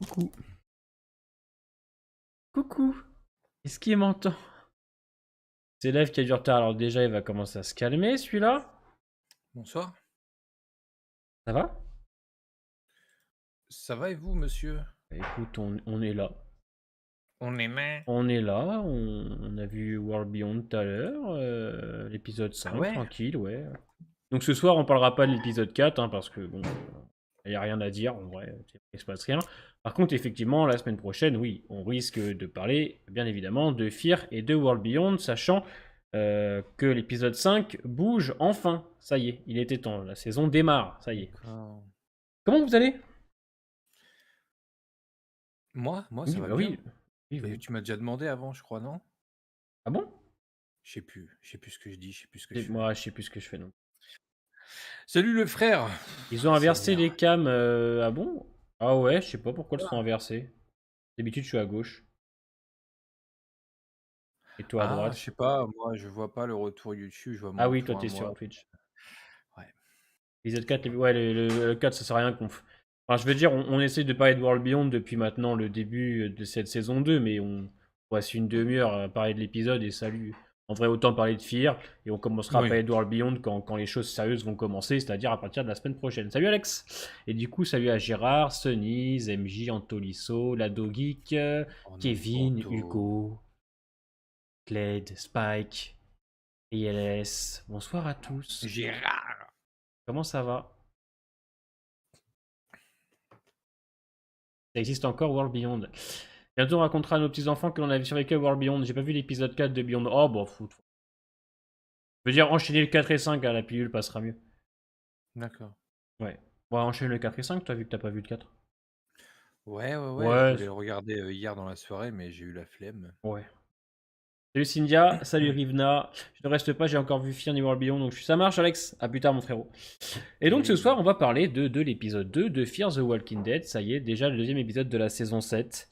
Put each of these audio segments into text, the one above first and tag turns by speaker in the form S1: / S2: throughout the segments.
S1: Coucou. Coucou. Est-ce qu'il m'entend? C'est l'élève qui a du retard. Alors déjà, il va commencer à se calmer, celui-là.
S2: Bonsoir.
S1: Ça va?
S2: Ça va et vous, monsieur?
S1: Bah, écoute, on est là.
S2: On est là.
S1: On est là. On a vu World Beyond tout à l'heure. L'épisode
S2: Ah
S1: 5,
S2: ouais?
S1: tranquille, ouais. Donc ce soir, on parlera pas de l'épisode 4, hein, parce que bon, il n'y a rien à dire, en vrai, il se passe rien. Par contre, effectivement, la semaine prochaine, oui, on risque de parler, bien évidemment, de Fear et de World Beyond, sachant que l'épisode 5 bouge enfin. Ça y est, il était temps, la saison démarre, ça y est.
S2: D'accord.
S1: Comment vous allez?
S2: Moi,
S1: Oui,
S2: ça va
S1: bah
S2: bien.
S1: oui. Oui,
S2: Mais
S1: vous.
S2: tu m'as déjà demandé avant, je crois, non?
S1: Ah bon?
S2: Je sais plus. Je sais plus ce que je dis, je sais plus ce que
S1: Et
S2: je fais.
S1: moi, je sais plus ce que je fais, non.
S2: Salut le frère!
S1: Ils ont inversé
S2: Seigneur.
S1: les cams, ah bon? Ah ouais, je sais pas pourquoi elles sont inversées. D'habitude, je suis à gauche. Et toi à
S2: Ah, je
S1: droite.
S2: sais pas, moi je vois pas le retour YouTube, je vois
S1: Ah
S2: mon
S1: oui, toi,
S2: retour à
S1: t'es sur
S2: moi.
S1: Twitch.
S2: Ouais.
S1: Épisode 4, ouais, le 4, ça sert à rien qu'on. Enfin, je veux dire, on essaie de parler de World Beyond depuis maintenant le début de cette saison 2, mais on passe une demi-heure à parler de l'épisode et salut. En vrai, autant parler de Fear, et on commencera à
S2: Oui.
S1: parler de World Beyond quand les choses sérieuses vont commencer, c'est-à-dire à partir de la semaine prochaine. Salut Alex! Et du coup, salut à Gérard, Sonny, MJ, Antolisso, Lado Geek,
S2: Oh non,
S1: Kevin,
S2: Anto.
S1: Hugo, Cled, Spike, ILS. Bonsoir à tous.
S2: Gérard!
S1: Comment ça va? Ça existe encore, World Beyond. Bientôt, on racontera à nos petits-enfants que l'on avait survécu à World Beyond. J'ai pas vu l'épisode 4 de Beyond. Oh, bon, fout. Je veux dire, enchaîner le 4 et 5, à la pilule passera mieux.
S2: D'accord.
S1: Ouais. Bon, enchaîner le 4 et 5, toi, vu que t'as pas vu le 4.
S2: Ouais, je
S1: Ouais,
S2: voulais le regarder hier dans la soirée, mais j'ai eu la flemme.
S1: ouais. Salut Cynthia, salut Rivna. Je ne reste pas, j'ai encore vu Fear ni World Beyond, donc ça marche, Alex. À plus tard, mon frérot. Et donc, ce soir,
S2: Hey.
S1: on va parler de l'épisode 2 de Fear the Walking Dead. Ça y est, déjà le deuxième épisode de la saison 7.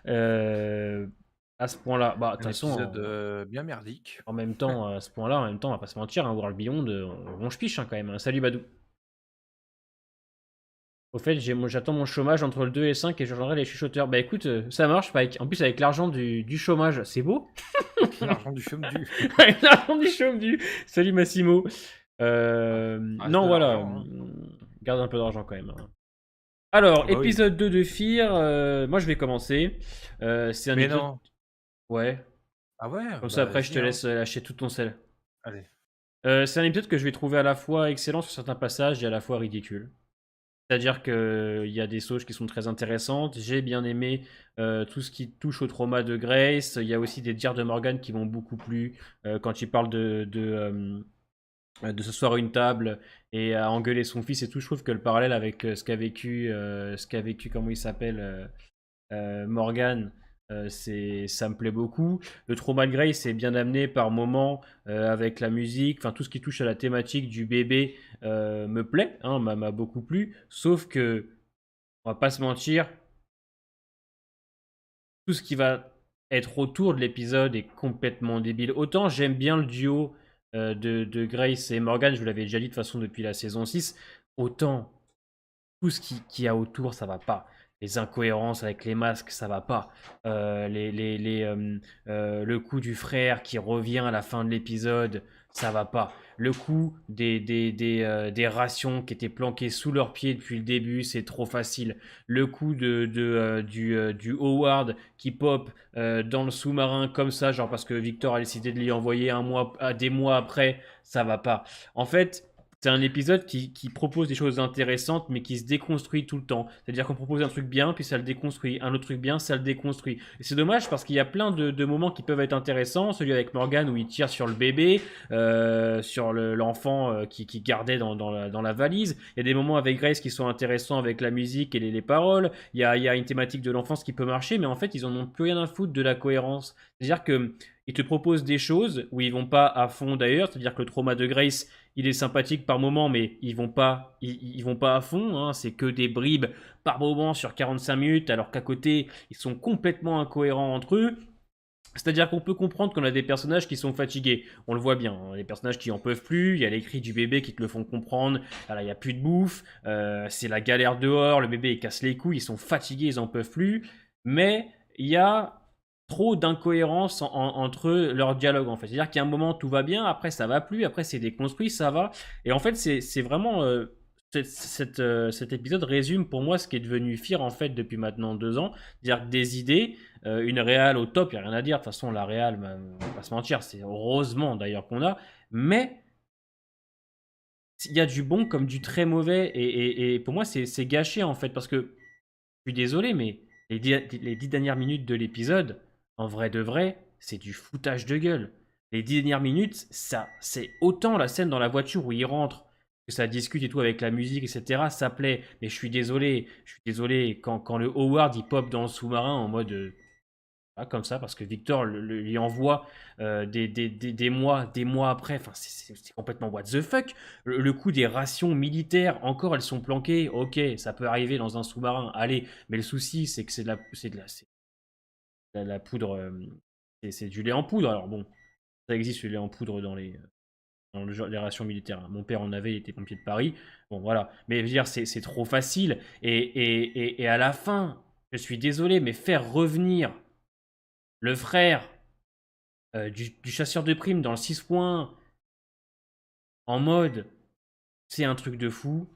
S1: Euh, à ce point-là, bah, de toute
S2: Un
S1: façon,
S2: épisode bien merdique.
S1: en même temps, à ce point-là, en même temps, on va pas se mentir, hein, World Beyond, on piche hein, quand même. Hein. Salut Badou. Au fait, j'attends mon chômage entre le 2 et le 5 et je rejoindrai les chuchoteurs. Bah écoute, ça marche, Pike. En plus, avec l'argent du chômage, c'est beau.
S2: L'argent du chaume du.
S1: Avec l'argent du chômage. Salut Massimo.
S2: Ouais, reste
S1: Non,
S2: de
S1: voilà.
S2: l'argent, hein.
S1: Garde un peu d'argent quand même. Hein. Alors,
S2: Ah bah oui.
S1: épisode 2 de Fear. Moi, je vais commencer. C'est un
S2: Mais
S1: épisode.
S2: non.
S1: Ouais.
S2: Ah ouais?
S1: Comme ça,
S2: Bah
S1: après, je
S2: vas-y,
S1: te
S2: hein.
S1: laisse lâcher tout ton sel.
S2: Allez.
S1: C'est un épisode que je vais trouver à la fois excellent sur certains passages et à la fois ridicule. C'est-à-dire qu'il y a des sauges qui sont très intéressantes. J'ai bien aimé tout ce qui touche au trauma de Grace. Il y a aussi des dires de Morgan qui m'ont beaucoup plu quand il parle de s'asseoir à une table et à engueuler son fils et tout. Je trouve que le parallèle avec ce qu'a vécu, comment il s'appelle, Morgan, ça me plaît beaucoup. Le trauma de Grace est bien amené par moments avec la musique, enfin tout ce qui touche à la thématique du bébé me plaît, hein, m'a beaucoup plu. Sauf que, on va pas se mentir, tout ce qui va être autour de l'épisode est complètement débile. Autant j'aime bien le duo de Grace et Morgan, je vous l'avais déjà dit de toute façon depuis la saison 6, autant tout ce qui y a autour, ça va pas. Les incohérences avec les masques, ça va pas. Le coup du frère qui revient à la fin de l'épisode, ça va pas. Le coup des rations qui étaient planquées sous leurs pieds depuis le début, c'est trop facile. Le coup du Howard qui pop dans le sous-marin comme ça, genre parce que Victor a décidé de l'y envoyer des mois après, ça va pas. En fait, c'est un épisode qui propose des choses intéressantes, mais qui se déconstruit tout le temps. C'est-à-dire qu'on propose un truc bien, puis ça le déconstruit. Un autre truc bien, ça le déconstruit. Et c'est dommage parce qu'il y a plein de moments qui peuvent être intéressants. Celui avec Morgan où il tire sur le bébé, sur l'enfant qui gardait dans la valise. Il y a des moments avec Grace qui sont intéressants avec la musique et les paroles. Il y a une thématique de l'enfance qui peut marcher, mais en fait, ils en ont plus rien à foutre de la cohérence. C'est-à-dire que ils te proposent des choses où ils vont pas à fond d'ailleurs. C'est-à-dire que le trauma de Grace, il est sympathique par moment, mais ils vont pas à fond. Hein. C'est que des bribes par moment sur 45 minutes, alors qu'à côté, ils sont complètement incohérents entre eux. C'est-à-dire qu'on peut comprendre qu'on a des personnages qui sont fatigués. On le voit bien. Hein. Les personnages qui en peuvent plus. Il y a les cris du bébé qui te le font comprendre. Voilà, il n'y a plus de bouffe. C'est la galère dehors. Le bébé, il casse les couilles. Ils sont fatigués, ils en peuvent plus. Mais il y a trop d'incohérence entre leurs dialogues, en fait. C'est-à-dire qu'à un moment, tout va bien. Après, ça va plus. Après, c'est déconstruit, ça va. Et en fait, c'est vraiment... cet épisode résume pour moi ce qui est devenu Fear, en fait, depuis maintenant 2 ans. C'est-à-dire que des idées une Real au top, il n'y a rien à dire. De toute façon, la Real, bah, on va pas se mentir, c'est heureusement d'ailleurs qu'on a. Mais il y a du bon comme du très mauvais. Et pour moi, c'est gâché en fait. Parce que, je suis désolé, mais les 10 dernières minutes de l'épisode, en vrai de vrai, c'est du foutage de gueule. Les 10 dernières minutes, ça, c'est autant la scène dans la voiture où il rentre, que ça discute et tout avec la musique, etc. Ça plaît. Mais je suis désolé, quand le Howard il pop dans le sous-marin en mode comme ça, parce que Victor lui envoie des mois après. Enfin, c'est complètement what the fuck. Le coup des rations militaires, encore elles sont planquées. Ok, ça peut arriver dans un sous-marin. Allez, mais le souci, c'est que c'est de la poudre. C'est du lait en poudre. Alors bon, ça existe le lait en poudre dans les rations militaires. Mon père en avait, il était pompier de Paris. Bon, voilà. Mais je veux dire, c'est trop facile. Et à la fin, je suis désolé, mais faire revenir le frère du chasseur de primes dans le 6 en mode c'est un truc de fou.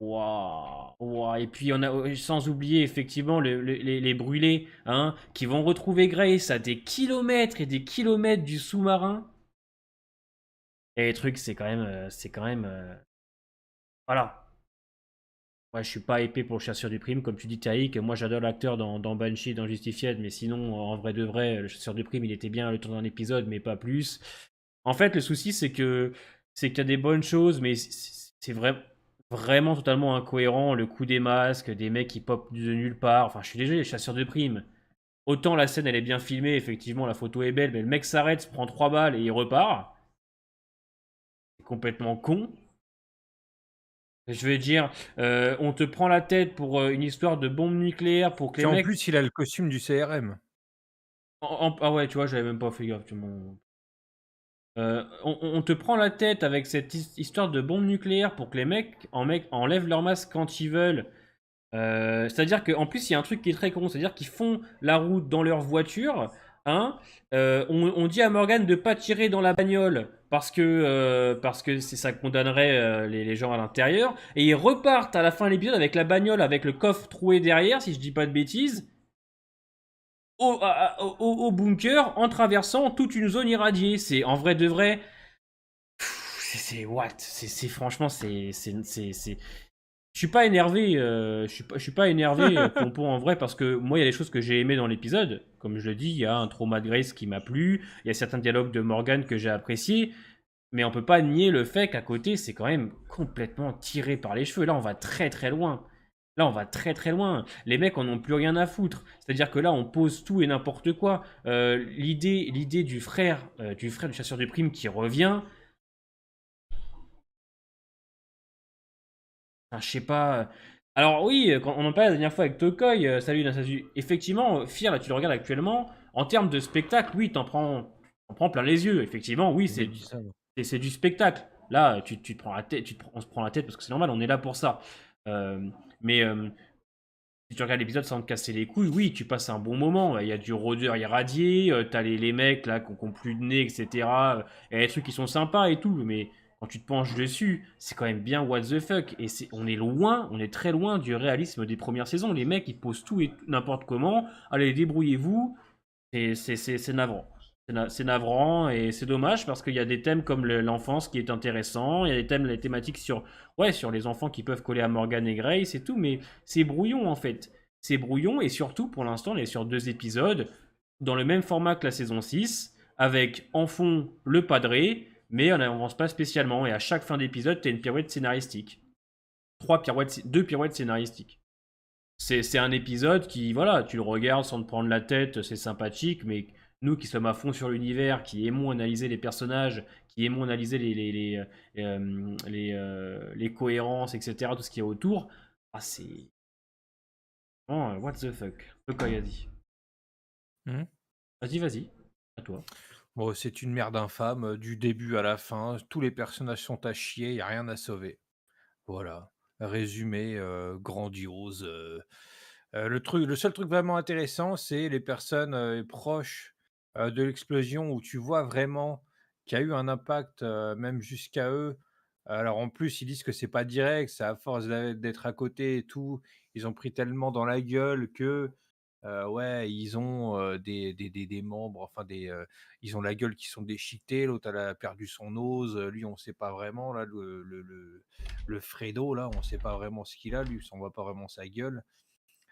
S1: Waouh, waouh. Et puis on a sans oublier effectivement les brûlés hein, qui vont retrouver Grace à des kilomètres et des kilomètres du sous-marin. Et les trucs c'est quand même voilà. Ouais, je suis pas épais pour le chasseur du prime, comme tu dis Taïk. Moi j'adore l'acteur dans Banshee, dans Justified, mais sinon en vrai de vrai, le chasseur de prime il était bien le temps d'un épisode, mais pas plus. En fait, le souci, c'est qu'il y a des bonnes choses, mais c'est vraiment totalement incohérent. Le coup des masques, des mecs qui popent de nulle part. Enfin, je suis désolé, les chasseurs de primes. Autant la scène, elle est bien filmée, effectivement, la photo est belle, mais le mec s'arrête, se prend 3 balles et il repart. C'est complètement con. Je veux dire, on te prend la tête pour une histoire de bombe nucléaire pour que les
S2: Puis en
S1: mecs.
S2: plus, il a le costume du CRM.
S1: Ah ouais, tu vois, j'avais même pas fait gaffe. On te prend la tête avec cette histoire de bombe nucléaire pour que les mecs enlèvent leur masque quand ils veulent. C'est-à-dire qu'en plus, il y a un truc qui est très con, c'est-à-dire qu'ils font la route dans leur voiture. Hein, on dit à Morgan de pas tirer dans la bagnole parce que ça condamnerait les gens à l'intérieur. Et ils repartent à la fin de l'épisode avec la bagnole, avec le coffre troué derrière, si je dis pas de bêtises, au bunker en traversant toute une zone irradiée. C'est en vrai de vrai. C'est what? Franchement, je suis pas énervé, je suis pas énervé, Pompon en vrai, parce que moi, il y a des choses que j'ai aimées dans l'épisode. Comme je le dis, il y a un trauma de Grace qui m'a plu, il y a certains dialogues de Morgan que j'ai appréciés, mais on peut pas nier le fait qu'à côté, c'est quand même complètement tiré par les cheveux. Là, on va très très loin. Là, on va très très loin. Les mecs en ont plus rien à foutre. C'est-à-dire que là, on pose tout et n'importe quoi. L'idée du frère du chasseur de primes qui revient. Enfin, je sais pas. Alors oui, quand on en parlait la dernière fois avec Tokoi, salut Nasasu. Effectivement, Fear, là tu le regardes actuellement, en termes de spectacle, oui, t'en prends plein les yeux. Effectivement, oui,
S2: Il a dit ça, non.
S1: c'est du spectacle. Là, tu te prends la tête, on se prend la tête parce que c'est normal, on est là pour ça. Mais si tu regardes l'épisode sans te casser les couilles, oui, tu passes un bon moment. Il y a du rôdeur irradié, t'as les mecs là qui ont plus de nez, etc. Il y a des trucs qui sont sympas et tout, mais quand tu te penches dessus, c'est quand même bien what the fuck. Et on est très loin du réalisme des premières saisons. Les mecs, ils posent tout et n'importe comment. Allez, débrouillez-vous. C'est navrant. C'est navrant et c'est dommage parce qu'il y a des thèmes comme l'enfance qui est intéressant, il y a des thèmes, les thématiques sur les enfants qui peuvent coller à Morgan et Grace et tout, mais c'est brouillon en fait. C'est brouillon et surtout pour l'instant on est sur 2 épisodes dans le même format que la saison 6 avec en fond le padré, mais on n'avance pas spécialement et à chaque fin d'épisode t'as une pirouette scénaristique. 2 pirouettes scénaristiques. C'est un épisode qui, voilà, tu le regardes sans te prendre la tête, c'est sympathique, mais nous qui sommes à fond sur l'univers, qui aimons analyser les personnages, qui aimons analyser les cohérences, etc., tout ce qu'il y a autour, c'est. What the fuck? Le Koyadi.
S2: Mmh.
S1: Vas-y, à toi.
S2: Bon, c'est une merde infâme, du début à la fin, tous les personnages sont à chier, il y a rien à sauver. Voilà, résumé, grandiose, le seul truc vraiment intéressant, c'est les personnes, proches, de l'explosion où tu vois vraiment qu'il y a eu un impact, même jusqu'à eux. Alors en plus, ils disent que c'est pas direct, c'est à force d'être à côté et tout, ils ont pris tellement dans la gueule que, ouais, ils ont, des membres, enfin ils ont la gueule qui sont déchiquetés, l'autre elle a perdu son nose, lui on sait pas vraiment là, le Fredo là, on sait pas vraiment ce qu'il a lui, on voit pas vraiment sa gueule.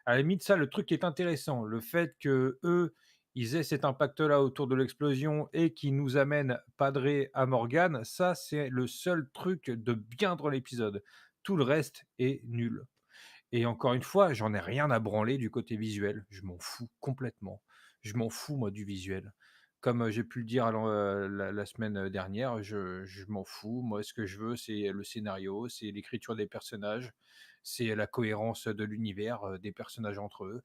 S2: À la limite, ça, le truc qui est intéressant, le fait que eux, ils aient cet impact-là autour de l'explosion et qui nous amènent Padré à Morgane, ça, c'est le seul truc de bien dans l'épisode. Tout le reste est nul. Et encore une fois, j'en ai rien à branler du côté visuel. Je m'en fous complètement. Je m'en fous, moi, du visuel. Comme j'ai pu le dire la semaine dernière, je m'en fous. Moi, ce que je veux, c'est le scénario, c'est l'écriture des personnages, c'est la cohérence de l'univers, des personnages entre eux.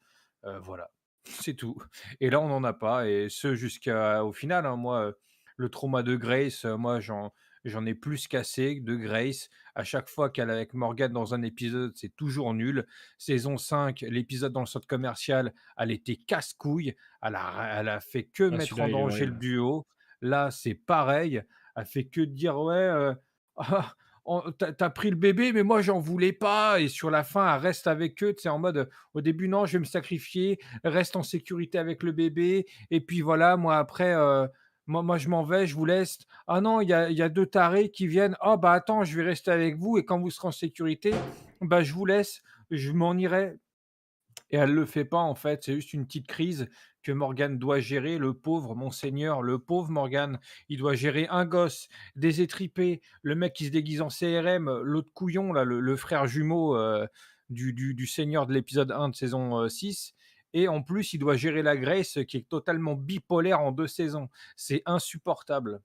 S2: Voilà, c'est tout. Et là, on n'en a pas. Et ce, jusqu'au final, hein, moi, le trauma de Grace, moi, j'en ai plus qu'assez de Grace. À chaque fois qu'elle est avec Morgan dans un épisode, c'est toujours nul. Saison 5, l'épisode dans le centre commercial, elle était casse-couille. Elle a fait que
S1: Ah,
S2: mettre
S1: celui-là,
S2: en
S1: il est
S2: danger le
S1: horrible.
S2: duo. Là, c'est pareil. Elle fait que dire ouais, ah, t'as pris le bébé, mais moi j'en voulais pas. Et sur la fin, elle reste avec eux. C'est en mode au début, non, je vais me sacrifier, reste en sécurité avec le bébé. Et puis voilà, moi après, moi je m'en vais, je vous laisse. Ah non, il y a 2 tarés qui viennent. «Ah bah attends, je vais rester avec vous et quand vous serez en sécurité, bah je vous laisse, je m'en irai». Et elle le fait pas en fait, c'est juste une petite crise que Morgan doit gérer, le pauvre monseigneur, le pauvre Morgan. Il doit gérer un gosse, des étripés, le mec qui se déguise en CRM, l'autre couillon là, le frère jumeau, du seigneur de l'épisode 1 de saison, 6 et en plus il doit gérer la Grace, qui est totalement bipolaire en 2 saisons. C'est insupportable.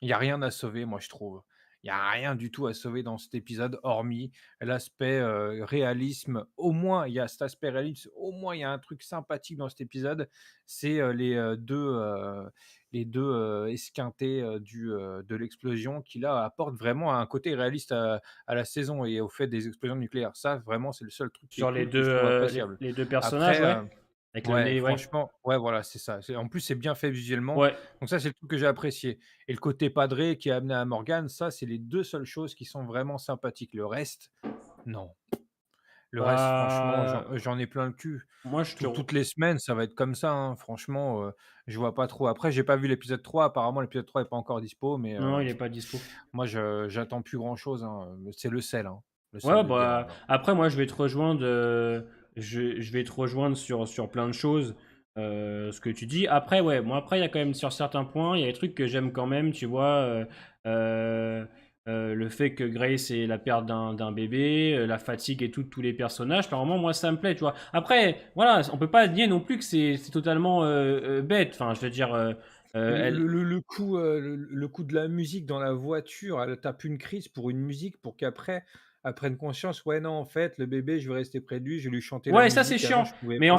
S2: Il y a rien à sauver, moi, je trouve. Il y a rien du tout à sauver dans cet épisode, hormis l'aspect, réalisme. Au moins, il y a cet aspect réalisme, au moins, il y a un truc sympathique dans cet épisode, c'est, les 2 esquintés, de l'explosion qui, là, apportent vraiment un côté réaliste à la saison et au fait des explosions nucléaires. Ça, vraiment, c'est le seul truc qui est
S1: Sur
S2: cool, que je trouve appréciable.
S1: les 2 personnages,
S2: Après,
S1: ouais? Avec le
S2: ouais,
S1: nez, ouais.
S2: franchement, ouais, voilà, c'est ça. En plus, c'est bien fait visuellement,
S1: Ouais.
S2: donc ça, c'est le truc que j'ai apprécié et le côté padré qui est amené à Morgane, ça, c'est les 2 seules choses qui sont vraiment sympathiques. Le reste, non. Le reste, franchement,
S1: Bah,
S2: j'en ai plein le cul.
S1: moi, je te re
S2: Toutes les semaines, ça va être comme ça, hein. Franchement, je vois pas trop. Après, j'ai pas vu l'épisode 3. Apparemment, l'épisode 3 est pas encore dispo, mais
S1: non, il est pas dispo.
S2: moi, je j'attends plus grand chose, hein, c'est le sel, hein, le sel
S1: Ouais,
S2: de guerre,
S1: bah,
S2: là.
S1: après moi je vais te rejoindre, je vais te rejoindre sur plein de choses, ce que tu dis. Après ouais, moi après il y a quand même sur certains points, il y a des trucs que j'aime quand même, tu vois? Heu le fait que Grace ait la perte d'un bébé, la fatigue et tout de tous les personnages, par moments moi ça me plaît, tu vois? Après voilà, on peut pas nier non plus que c'est totalement, bête. Enfin je veux dire, elle
S2: Le coup de la musique dans la voiture, elle tape une crise pour une musique pour qu'après, elle prenne conscience: «Ouais, non, en fait, le bébé, je vais rester près de lui, je vais lui chanter la
S1: ouais ça c'est
S2: musique, avant
S1: chiant,
S2: je pouvais
S1: mais
S2: pas».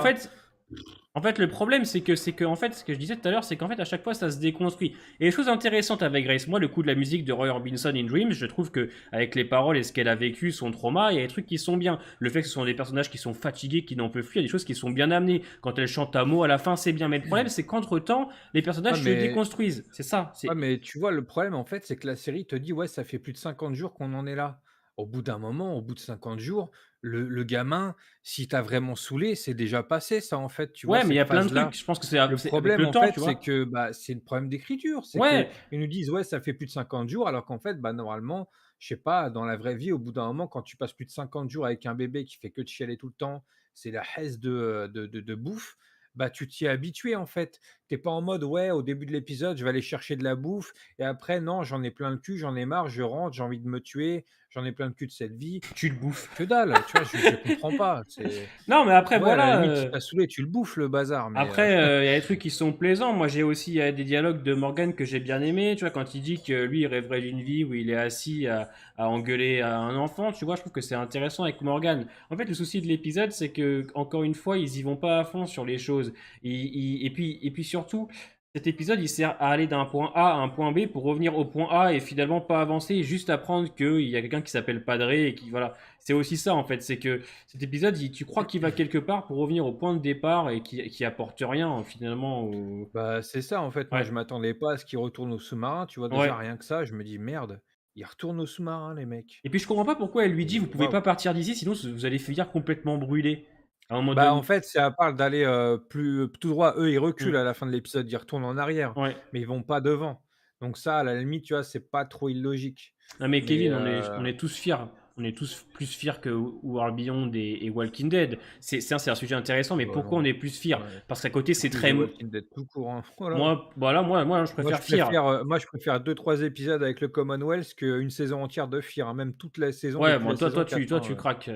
S1: en fait, le problème, c'est que, en fait, ce que je disais tout à l'heure, c'est qu'en fait, à chaque fois, ça se déconstruit. Et les choses intéressantes avec Grace, moi, le coup de la musique de Roy Orbison in Dreams, je trouve que, avec les paroles et ce qu'elle a vécu, son trauma, il y a des trucs qui sont bien. Le fait que ce sont des personnages qui sont fatigués, qui n'en peuvent plus, il y a des choses qui sont bien amenées. Quand elle chante à mots à la fin, c'est bien. Mais le problème, c'est qu'entre-temps, les
S2: Ouais,
S1: personnages se
S2: mais
S1: déconstruisent. C'est ça.
S2: ouais,
S1: C'est
S2: mais tu vois, le problème, en fait, c'est que la série te dit: «Ouais, ça fait plus de 50 jours qu'on en est là». Au bout d'un moment, au bout de 50 jours, le gamin, si tu vraiment saoulé, c'est déjà passé ça, en fait, tu vois,
S1: ouais, mais il y
S2: cette
S1: a plein de
S2: phase-là.
S1: trucs. Je pense que
S2: Le
S1: c'est avec
S2: problème,
S1: le
S2: en
S1: temps,
S2: fait,
S1: tu
S2: c'est
S1: vois.
S2: que, bah, c'est le problème d'écriture. C'est qu'ils
S1: Ouais,
S2: nous disent: «Ouais, ça fait plus de 50 jours», alors qu'en fait, bah, normalement, je sais pas, dans la vraie vie, au bout d'un moment, quand tu passes plus de 50 jours avec un bébé qui fait que de chialer tout le temps, c'est la hesse de bouffe, bah, tu t'y es habitué, en fait. Tu es pas en mode: «Ouais, au début de l'épisode, je vais aller chercher de la bouffe et après non, j'en ai plein le cul, j'en ai marre, je rentre, j'ai envie de me tuer, j'en ai plein le cul de cette vie.
S1: Tu le bouffes.
S2: Que dalle, tu vois? Je comprends pas. C'est
S1: Non, mais après,
S2: ouais, à la
S1: voilà.
S2: limite, si tu saoulé, tu le bouffes le bazar, mais
S1: Après, il y a des trucs qui sont plaisants. Moi, j'ai aussi des dialogues de Morgan que j'ai bien aimé. Tu vois, quand il dit que lui, il rêverait d'une vie où il est assis à engueuler à un enfant, tu vois, je trouve que c'est intéressant avec Morgan. En fait, le souci de l'épisode, c'est que, encore une fois, ils y vont pas à fond sur les choses. Et puis surtout, cet épisode, il sert à aller d'un point A à un point B pour revenir au point A et finalement pas avancer, et juste apprendre qu'il y a quelqu'un qui s'appelle Padré et qui, voilà. C'est aussi ça, en fait. C'est que cet épisode, tu crois qu'il va quelque part pour revenir au point de départ et qui apporte rien, finalement.
S2: bah, c'est ça, en fait. Moi,
S1: Ouais,
S2: je m'attendais pas à ce qu'ils retournent au sous-marin, tu vois?
S1: ouais.
S2: Déjà, rien que ça, je me dis: «Merde, ils retournent au sous-marin, les mecs»
S1: Et puis je comprends pas pourquoi elle lui dit, vous
S2: et
S1: pouvez
S2: waouh!
S1: pas partir d'ici, sinon vous allez finir complètement brûlé. À un moment
S2: Bah, en
S1: donné.
S2: fait, ça parle d'aller, plus tout droit. Eux, ils
S1: Hmm.
S2: reculent à la fin de l'épisode, ils retournent en arrière,
S1: Ouais.
S2: mais ils vont pas devant. Donc ça, à la limite, tu vois, c'est pas trop illogique.
S1: Non mais
S2: Mais
S1: Kevin, on est tous fiers. On est tous plus fiers que World Beyond et Walking Dead. C'est un sujet intéressant, mais
S2: bah,
S1: pourquoi on
S2: non,
S1: est plus fiers?
S2: ouais,
S1: Parce qu'à côté, c'est
S2: plus The
S1: très.
S2: Walking Dead tout court, hein. Voilà.
S1: Moi, voilà, moi, je préfère fier.
S2: Moi, je préfère 2-3 épisodes avec le Commonwealth qu'une saison entière de FIR, hein, même toute la saison
S1: Ouais,
S2: depuis
S1: bon,
S2: la saison 4,
S1: toi,
S2: hein,
S1: tu craques.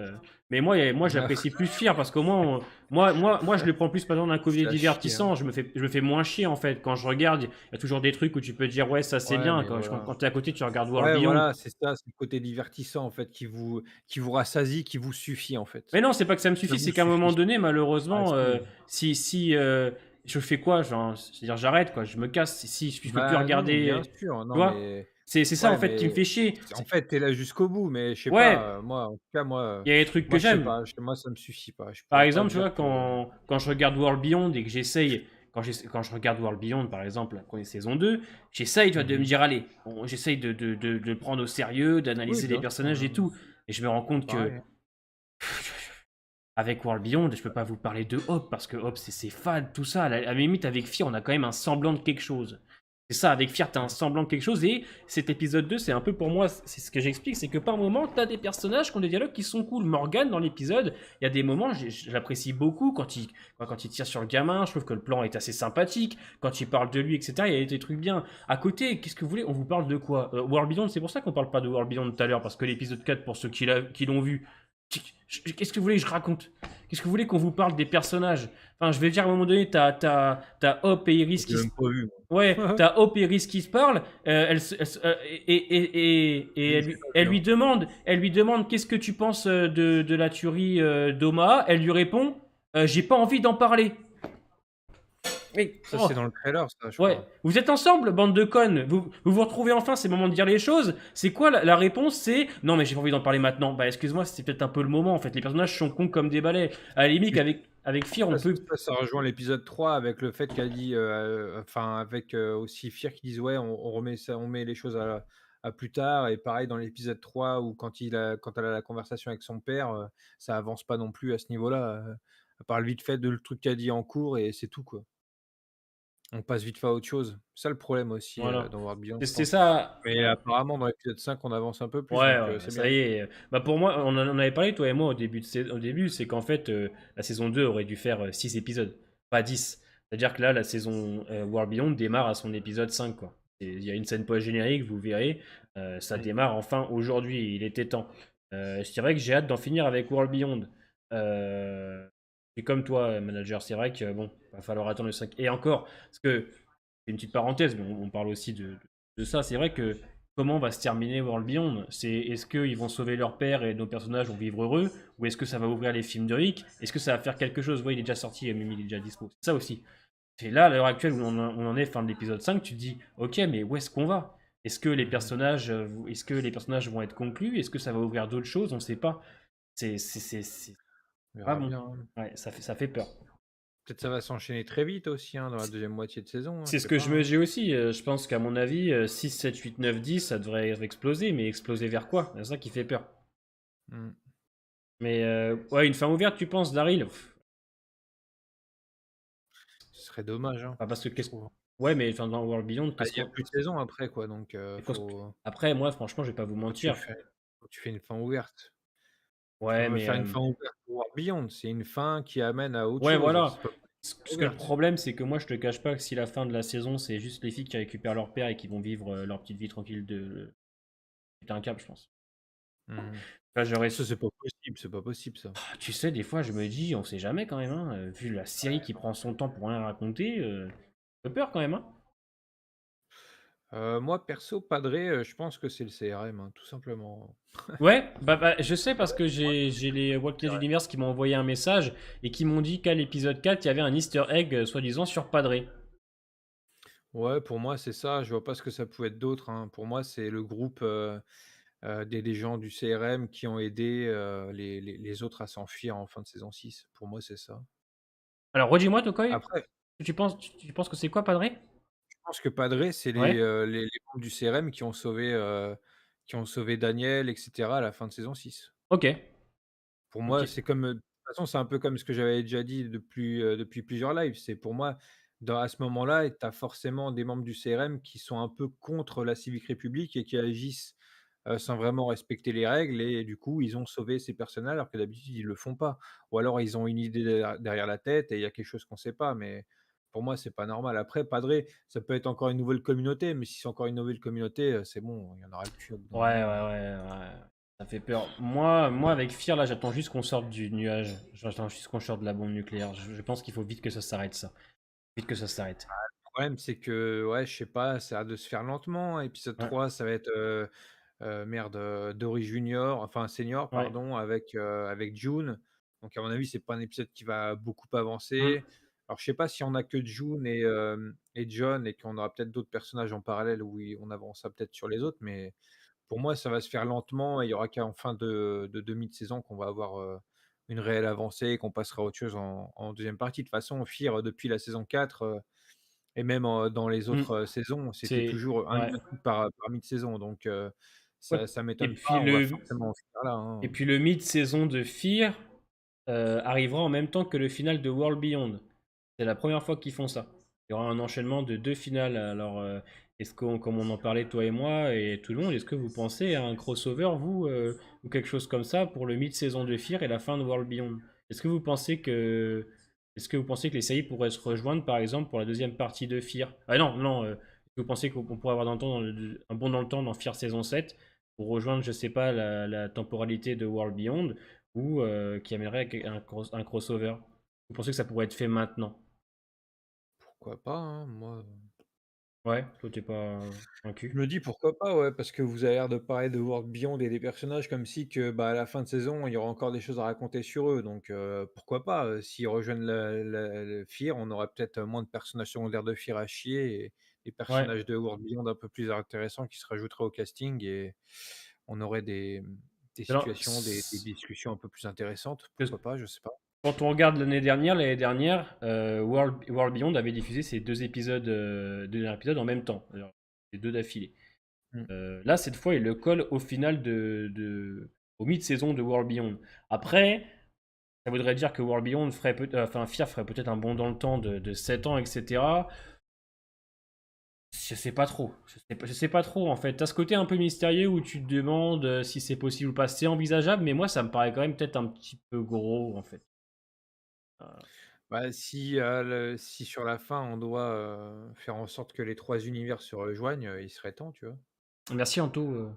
S1: Mais moi,
S2: bah,
S1: j'apprécie plus Fear parce qu'au moins, moi, je le prends plus pas dans un comédie
S2: c'est à chier, hein.
S1: divertissant. Je me fais moins chier en fait. Quand je regarde, il y a toujours des trucs où tu peux dire, ouais, ça c'est
S2: Ouais,
S1: bien.
S2: mais
S1: Quand
S2: voilà.
S1: t'es à côté, tu regardes World
S2: Ouais,
S1: Beyond.
S2: voilà, c'est ça, c'est le côté divertissant, en fait, qui vous rassasie, qui vous suffit, en
S1: Mais
S2: fait.
S1: non, c'est pas que ça me
S2: Ça
S1: suffit,
S2: vous
S1: c'est qu'à un moment
S2: suffit.
S1: donné,
S2: Ah
S1: malheureusement,
S2: si.
S1: si je fais quoi, genre, c'est-à-dire j'arrête quoi, je me casse. Si je peux plus
S2: Bah, non, bien
S1: regarder,
S2: sûr,
S1: tu
S2: non,
S1: vois,
S2: mais
S1: c'est ça en
S2: ouais,
S1: fait qui me
S2: mais
S1: fait chier.
S2: en fait, tu es là jusqu'au bout, mais je sais
S1: Ouais,
S2: pas, moi, en tout cas,
S1: il y a des trucs que
S2: moi, je sais
S1: j'aime.
S2: pas, moi, ça me suffit pas. Je
S1: Par
S2: pourrais pas
S1: exemple, tu
S2: dire
S1: vois,
S2: que
S1: quand je regarde World Beyond et que quand je regarde World Beyond, par exemple, la première saison 2, j'essaye, tu vois, de me
S2: mmh
S1: dire, allez, j'essaye de le prendre au sérieux,
S2: Oui,
S1: d'analyser les
S2: bien sûr,
S1: personnages et tout. Et je me rends compte que,
S2: pareil, hein.
S1: avec World Beyond, je peux pas vous parler de Hope, parce que Hope, c'est fade, tout ça. À la limite, avec Fear, on a quand même un semblant de quelque chose. C'est ça, avec Fear, t'as un
S2: Mmh.
S1: semblant de quelque chose, et cet épisode 2, c'est un peu pour moi, c'est ce que j'explique, c'est que par moments, t'as des personnages qui ont des dialogues qui sont cool. Morgan, dans l'épisode, il y a des moments, j'apprécie beaucoup quand il tire sur le gamin, je trouve que le plan est assez sympathique, quand il parle de lui, etc., il y a des trucs bien. À côté, qu'est-ce que vous voulez, on vous parle de quoi? World Beyond, c'est pour ça qu'on parle pas de World Beyond tout à l'heure, parce que l'épisode 4, pour ceux qui l'ont vu, qu'est-ce que vous voulez que je raconte? Qu'est-ce que vous voulez qu'on vous parle des personnages? Enfin, je vais dire à un moment donné, t'as Hope et Iris
S2: J'ai même pas vu,
S1: ouais,
S2: moi.
S1: t'as Hope et Iris qui se parlent, et
S2: Je
S1: elle,
S2: les ai
S1: lui,
S2: pas
S1: elle
S2: vus, hein.
S1: lui demande, elle lui demande qu'est-ce que tu penses de la tuerie d'Oma. Elle lui répond, j'ai pas envie d'en parler. Mais,
S2: Ça,
S1: oh,
S2: c'est dans le trailer, ça, je
S1: ouais,
S2: crois.
S1: vous êtes ensemble, bande de connes. Vous retrouvez enfin, c'est le moment de dire les choses. C'est quoi la réponse? C'est non, mais j'ai pas envie d'en parler maintenant. Bah, excuse-moi, c'est peut-être un peu le moment en fait. Les personnages sont cons comme des balais. À la limite,
S2: Mais
S1: avec Fear, on
S2: ça
S1: peut.
S2: ça rejoint l'épisode 3 avec le fait qu'elle dit, enfin, avec, aussi Fear qui disent: «Ouais, on remet ça, on met les choses à plus tard» et pareil dans l'épisode 3 où quand elle a la conversation avec son père, ça avance pas non plus à ce niveau-là, à part le vite fait de le truc qu'elle dit en cours et c'est tout, quoi. On passe vite fait à autre chose. C'est ça le problème aussi,
S1: Voilà.
S2: dans World Beyond, je
S1: C'est
S2: pense.
S1: ça.
S2: Mais
S1: Ouais.
S2: apparemment dans l'épisode 5 on avance un peu plus
S1: Ouais,
S2: donc
S1: ouais,
S2: c'est
S1: ça
S2: bien.
S1: y est. Bah pour moi, on avait parlé, toi et moi, au début, c'est qu'en fait, la saison 2 aurait dû faire 6 épisodes, pas 10. C'est-à-dire que là, la saison World Beyond démarre à son épisode 5, quoi. Il y a une scène post-générique, vous verrez. Ça
S2: Mmh.
S1: démarre enfin aujourd'hui, il était temps. C'est vrai que j'ai hâte d'en finir avec World Beyond. Et comme toi, manager, c'est vrai que bon, va falloir attendre le 5. Et encore, parce que, c'est une petite parenthèse, mais on parle aussi de ça. C'est vrai que comment va se terminer World Beyond? Est-ce qu'ils vont sauver leur père et nos personnages vont vivre heureux? Ou est-ce que ça va ouvrir les films de Rick? Est-ce que ça va faire quelque chose? Ouais, il est déjà sorti, même il est déjà dispo. C'est ça aussi. Et là, à l'heure actuelle où on en est, fin de l'épisode 5, tu te dis, ok, mais où est-ce qu'on va?
S2: Mmh.
S1: Est-ce que les personnages vont être conclus? Est-ce que ça va ouvrir d'autres choses? On ne sait pas. C'est
S2: On
S1: pas
S2: verra
S1: bon.
S2: bien, hein.
S1: Ouais, ça fait peur.
S2: Peut-être ça va s'enchaîner très vite aussi, hein, dans la deuxième moitié de saison, hein,
S1: C'est
S2: je
S1: ce
S2: sais
S1: que
S2: pas,
S1: je me
S2: hein.
S1: dis aussi. Je pense qu'à mon avis, 6, 7, 8, 9, 10, ça devrait exploser. Mais exploser vers quoi? C'est ça qui fait peur.
S2: Mmh.
S1: Mais ouais, une fin ouverte, tu penses, Daryl?
S2: Ce serait dommage, hein,
S1: Parce que
S2: je trouve.
S1: ouais, mais enfin, dans World Beyond,
S2: Bah, il y a plus de saison après quoi, donc
S1: mais
S2: faut
S1: après, moi, franchement, je vais pas vous
S2: faut que tu
S1: mentir.
S2: fais faut que tu fais une fin ouverte. Tu
S1: Ouais,
S2: peux pas
S1: mais
S2: faire une fin ouverte pour World Beyond, c'est une fin qui amène à autre
S1: ouais,
S2: chose,
S1: voilà.
S2: c'est pas une fin
S1: Ce que le
S2: ouverte.
S1: problème, c'est que moi, je te cache pas que si la fin de la saison, c'est juste les filles qui récupèrent leur père et qui vont vivre leur petite vie tranquille de. Putain, un câble, je pense.
S2: Mmh.
S1: Enfin, j'aurais
S2: Ça, c'est pas possible ça.
S1: tu sais, des fois, je me dis: «On sait jamais quand même, hein», vu la série qui prend son temps pour rien raconter, ça fait peur quand même, hein?
S2: Moi perso, Padré, je pense que c'est le CRM, hein, tout simplement.
S1: Ouais, je sais parce que j'ai les Walking Dead Universe qui m'ont envoyé un message et qui m'ont dit qu'à l'épisode 4, il y avait un easter egg, soi-disant sur Padré.
S2: Ouais, pour moi, c'est ça, je vois pas ce que ça pouvait être d'autre, hein. Pour moi, c'est le groupe, des gens du CRM qui ont aidé, les autres à s'enfuir en fin de saison 6. Pour moi, c'est ça.
S1: Alors redis-moi, Tokoy,
S2: Après,
S1: tu penses que c'est quoi Padré?
S2: je pense que Padré, c'est
S1: Ouais?
S2: les membres du CRM qui ont sauvé Daniel et cetera à la fin de saison 6.
S1: OK,
S2: Pour moi,
S1: OK.
S2: c'est comme, de toute façon, c'est un peu comme ce que j'avais déjà dit depuis plusieurs lives. C'est pour moi, à ce moment-là, tu as forcément des membres du CRM qui sont un peu contre la civique république et qui agissent, sans vraiment respecter les règles et du coup, ils ont sauvé ces personnes-là alors que d'habitude, ils le font pas. Ou alors ils ont une idée derrière la tête et il y a quelque chose qu'on sait pas, mais pour moi, c'est pas normal. Après, Padré, ça peut être encore une nouvelle communauté, mais si c'est encore une nouvelle communauté, c'est bon, il y en aura plus au bout d'un
S1: Ouais, ouais,
S2: moment.
S1: ouais, ouais. Ça fait peur. Moi avec Fear, là, j'attends juste qu'on sorte du nuage. J'attends juste qu'on sorte de la bombe nucléaire. Je pense qu'il faut vite que ça s'arrête, ça. Vite que ça s'arrête.
S2: Le problème, c'est que, ouais, je sais pas, ça a de se faire lentement. Épisode
S1: Ouais,
S2: 3, ça va être, merde, Dory Junior, enfin Senior,
S1: ouais.
S2: pardon, avec June. Donc à mon avis, c'est pas un épisode qui va beaucoup
S1: Mmh.
S2: avancer. Alors je sais pas si on a que June et John et qu'on aura peut-être d'autres personnages en parallèle où on avancera peut-être sur les autres, mais pour moi, ça va se faire lentement et il y aura qu'en fin de demi de saison qu'on va avoir, une réelle avancée et qu'on passera à autre chose en 2e partie. De toute façon, Fear, depuis la saison 4, et même dans les
S1: Mmh.
S2: autres, saisons, c'était
S1: C'est
S2: toujours un
S1: ouais.
S2: coup par mi-saison donc
S1: Ouais,
S2: ça
S1: et
S2: m'étonne
S1: puis
S2: pas, on va
S1: le
S2: forcément en finir là, hein.
S1: mid-saison de Fear, arrivera en même temps que le final de World Beyond. C'est la première fois qu'ils font ça. Il y aura un enchaînement de 2 finales. Alors, est-ce qu'on comme on en parlait toi et moi et tout le monde, est-ce que vous pensez à un crossover, vous, ou quelque chose comme ça pour le mid-saison de Fear et la fin de World Beyond? Est-ce que vous pensez que les séries pourraient se rejoindre, par exemple, pour la deuxième partie de Fear? Ah non, non, est-ce que vous pensez qu'on pourrait avoir un bond dans le temps dans Fear saison 7 pour rejoindre, je sais pas, la temporalité de World Beyond ou qui amènerait un crossover? Vous pensez que ça pourrait être fait maintenant?
S2: Pourquoi pas, hein, moi,
S1: Ouais, toi t'es pas
S2: je
S1: vaincu.
S2: me dis: «Pourquoi pas?» ouais, parce que vous avez l'air de parler de World Beyond et des personnages comme si que, bah, à la fin de saison, il y aura encore des choses à raconter sur eux donc pourquoi pas? S'ils rejoignent le Fear, on aura peut-être moins de personnages secondaires de Fear à chier et des
S1: Ouais.
S2: personnages de World Beyond un peu plus intéressants qui se rajouteraient au casting et on aurait des
S1: Alors,
S2: situations, des discussions un peu plus intéressantes.
S1: parce que
S2: Pourquoi pas? Je sais pas.
S1: quand on regarde l'année dernière, World Beyond avait diffusé ces 2 épisodes, 2 derniers épisodes en même temps. Alors, les 2 d'affilée.
S2: Mmh.
S1: Là, cette fois, il le colle au final au mid-saison de World Beyond. Après, ça voudrait dire que World Beyond ferait enfin, Fear ferait peut-être un bond dans le temps de 7 ans, etc. Je sais pas trop. Je sais pas trop en fait. T'as ce côté un peu mystérieux où tu te demandes si c'est possible ou pas. C'est envisageable, mais moi ça me paraît quand même peut-être un petit peu gros en fait. Euh,
S2: Bah, si sur la fin, on doit, faire en sorte que les 3 univers se rejoignent, il serait temps, tu vois?
S1: Merci Anto.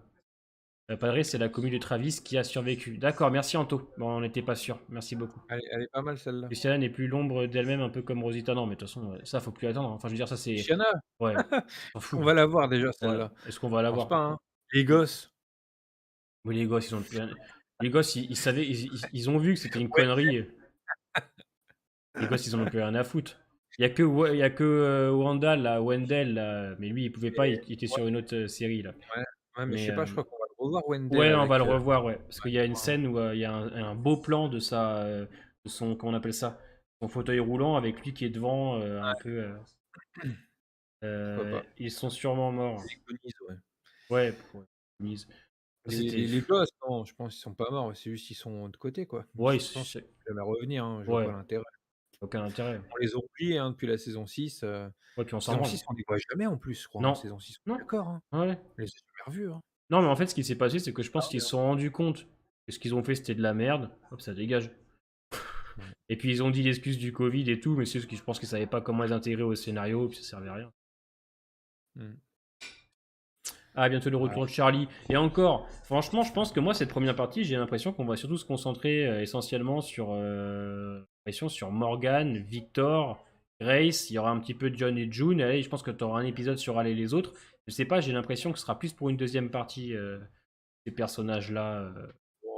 S1: Padré, c'est la commune de Travis qui a survécu. D'accord, merci Anto. Bon, on n'était pas sûr. Merci beaucoup.
S2: Elle est pas mal celle-là.
S1: Luciana n'est plus l'ombre d'elle-même, un peu comme Rosita. Non, mais de toute façon, ça faut plus attendre, hein. Enfin, je veux dire, ça c'est.
S2: Shanna!
S1: Ouais, on s'en
S2: Est-ce
S1: fout.
S2: qu'on va la voir déjà
S1: Ouais.
S2: celle-là?
S1: Est-ce qu'on va
S2: Je pense
S1: l'avoir?
S2: pas, hein. Les gosses.
S1: Oui, les gosses, ils ont plus rien. Les gosses, ils savaient, ils ont vu que c'était une
S2: Ouais.
S1: connerie. Les gosses, ils en ont plus rien à foutre. Il y a que Wendell, là, mais lui, il pouvait pas, il était
S2: Ouais,
S1: sur une autre série, là.
S2: ouais, ouais, mais je
S1: Mais
S2: sais pas, je crois qu'on va le revoir Wendell
S1: ouais, on va le
S2: avec,
S1: revoir, ouais. Parce qu'il y a une
S2: ouais,
S1: scène où il y a un beau plan de son, comment on appelle ça? Son fauteuil roulant avec lui qui est devant, un peu.
S2: pourquoi pas.
S1: Ils sont sûrement morts.
S2: Les Goonies, ouais.
S1: Ouais, pour mise. C'était.
S2: Les gosses, non, je pense qu'ils sont pas morts, c'est juste qu'ils sont de côté, quoi.
S1: Ouais,
S2: Je pense qu'ils vont jamais revenir, hein, je vois
S1: ouais,
S2: pas l'intérêt.
S1: aucun intérêt.
S2: On les a oubliés, hein, depuis la saison 6.
S1: Ouais, puis on s'en
S2: Saison
S1: branle.
S2: 6, on les voit jamais en plus, je crois, hein,
S1: Non,
S2: saison 6. On est
S1: non,
S2: d'accord, hein?
S1: ouais.
S2: On les a jamais revus, hein?
S1: Non, mais en fait, ce qui s'est passé, c'est que je
S2: Ah
S1: pense qu'ils
S2: oui,
S1: se
S2: hein.
S1: sont rendus compte que ce qu'ils ont fait, c'était de la merde. Hop, ça dégage.
S2: Ouais.
S1: Et puis ils ont dit l'excuse du Covid et tout, mais c'est ce que je pense qu'ils savaient pas comment les intégrer au scénario, et puis ça servait à rien.
S2: Mmh.
S1: Ah, bientôt le
S2: Ouais.
S1: retour de Charlie. Et encore, franchement, je pense que moi, cette première partie, j'ai l'impression qu'on va surtout se concentrer essentiellement sur Morgan, Victor, Grace. Il y aura un petit peu de John et June. Et je pense que tu auras un épisode sur elle et les autres. Je sais pas, j'ai l'impression que ce sera plus pour une deuxième partie, ces personnages-là,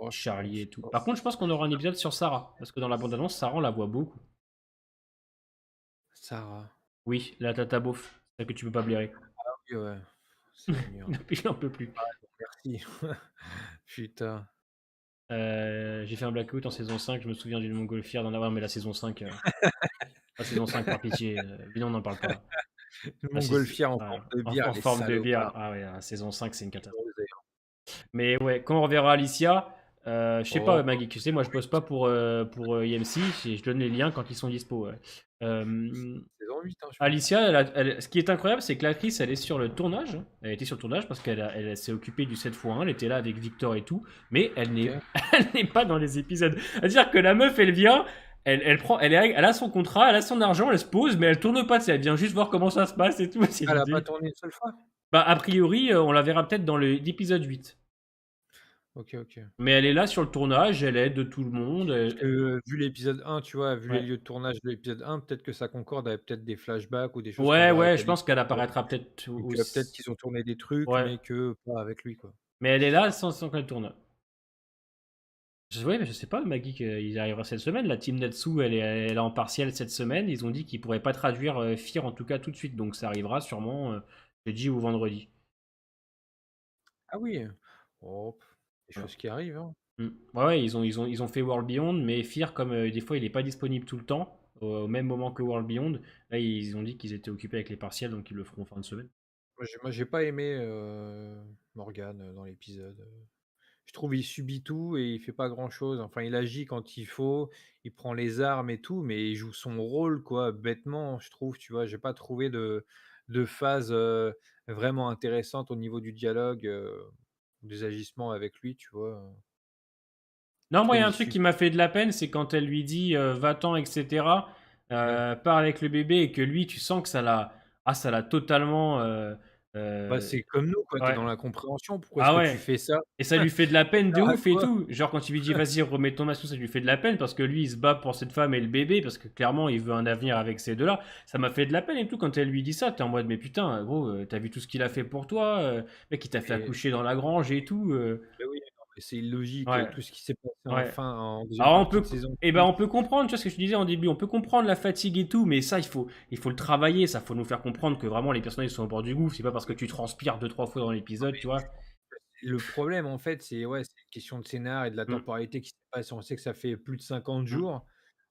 S2: Oh, je
S1: Charlie
S2: pense
S1: et tout.
S2: pas.
S1: Par contre, je pense qu'on aura un épisode sur Sarah. Parce que dans la bande-annonce, Sarah, on la voit beaucoup.
S2: Sarah.
S1: Oui, la tata beauf, celle que tu peux pas blairer.
S2: Oui, ouais. Seigneur.
S1: Je n'en peux plus.
S2: Merci. Putain.
S1: J'ai fait un blackout en saison 5, je me souviens d'une montgolfière d'en avoir, mais la saison 5, la saison 5 par pitié, viens, on n'en parle pas.
S2: Une
S1: La sais-
S2: montgolfière en
S1: ouais,
S2: forme de bière,
S1: en
S2: les
S1: forme de bière.
S2: salopards.
S1: Ah ouais, la saison 5, c'est une catastrophe.
S2: Osé.
S1: Mais ouais, quand on reverra Alicia, je sais
S2: Oh,
S1: pas, Maggie, tu sais, moi je bosse pas pour IMC, je donne les liens quand ils sont dispo. Ouais.
S2: saison 8, hein, je pense.
S1: Alicia, ce qui est incroyable, c'est que l'actrice, elle est sur le tournage. Elle était sur le tournage parce elle s'est occupée du 7x1, elle était là avec Victor et tout, mais elle
S2: Ok.
S1: elle n'est pas dans les épisodes. C'est-à-dire que la meuf, elle vient, elle a son contrat, elle a son argent, elle se pose, mais elle tourne pas, tu sais, elle vient juste voir comment ça se passe et tout. C'est
S2: Elle a pas
S1: l'idée.
S2: tourné une seule fois?
S1: Bah, a priori, on la verra peut-être dans l'épisode 8.
S2: Ok, ok.
S1: Mais elle est là sur le tournage, elle aide tout le monde.
S2: Parce que vu l'épisode 1, tu vois, vu les
S1: Ouais.
S2: lieux de tournage de l'épisode 1, peut-être que ça concorde avec peut-être des flashbacks ou des choses qu'on
S1: Ouais,
S2: verra
S1: ouais,
S2: avec
S1: je pense
S2: Alicia,
S1: qu'elle
S2: tu vois.
S1: apparaîtra peut-être
S2: Donc peut-être
S1: aussi.
S2: qu'ils ont tourné des trucs,
S1: Ouais.
S2: mais que pas avec lui, quoi.
S1: Mais elle est là sans qu'elle tourne. Ouais, mais je sais pas, Maggie, qu'il arrivera cette semaine. La team Natsu, elle est en partiel cette semaine. Ils ont dit qu'ils pourraient pas traduire Fear, en tout cas tout de suite. Donc ça arrivera sûrement jeudi ou vendredi.
S2: Ah oui! Oh, des
S1: Voilà.
S2: choses qui arrivent, hein.
S1: Ouais, ouais, ils ont fait World Beyond, mais Fear, comme des fois il est pas disponible tout le temps, au même moment que World Beyond, là ils ont dit qu'ils étaient occupés avec les partiels, donc ils le feront en fin de semaine.
S2: Moi, j'ai pas aimé, Morgan, dans l'épisode, Je trouve il subit tout et il fait pas grand-chose. Enfin, il agit quand il faut, il prend les armes et tout, mais il joue son rôle, quoi, bêtement, je trouve, tu vois? J'ai pas trouvé de phase, vraiment intéressante au niveau du dialogue, des agissements avec lui, tu vois?
S1: Non,
S2: Je
S1: moi il y
S2: trouve
S1: a
S2: il
S1: un truc qui
S2: subit.
S1: m'a fait de la peine, c'est quand elle lui dit va-t'en, etc.
S2: Ouais.
S1: Pars avec le bébé et que lui, tu sens que ça l'a totalement.
S2: Bah,
S1: Euh,
S2: c'est comme nous, quoi, tu es
S1: ouais.
S2: dans l'incompréhension. Pourquoi est-ce
S1: Ah
S2: que tu
S1: ouais.
S2: fais ça?
S1: Et ça lui fait de la peine de
S2: Ça à
S1: ouf et
S2: quoi?
S1: tout. Genre quand il lui dit vas-y remets ton masque, ça lui fait de la peine parce que lui il se bat pour cette femme et le bébé parce que clairement il veut un avenir avec ces deux-là. Ça m'a fait de la peine et tout quand elle lui dit ça. T'es en mode mais putain gros, t'as vu tout ce qu'il a fait pour toi, mec il t'a fait
S2: Et
S1: accoucher dans la grange et tout.
S2: bah, oui, non, mais c'est illogique,
S1: Ouais,
S2: tout ce qui s'est passé
S1: ouais.
S2: en deuxième
S1: Alors
S2: partie de saison.
S1: on peut comprendre, tu vois ce que je te disais en début, on peut comprendre la fatigue et tout, mais ça il faut le travailler, ça faut nous faire comprendre que vraiment les personnages sont au bord du gouffre. C'est pas parce que tu transpires deux trois fois dans l'épisode, tu vois.
S2: Le problème, en fait, c'est une question de scénar et de la
S1: Mm,
S2: temporalité qui se passe. On sait que ça fait plus de 50
S1: mm.
S2: jours.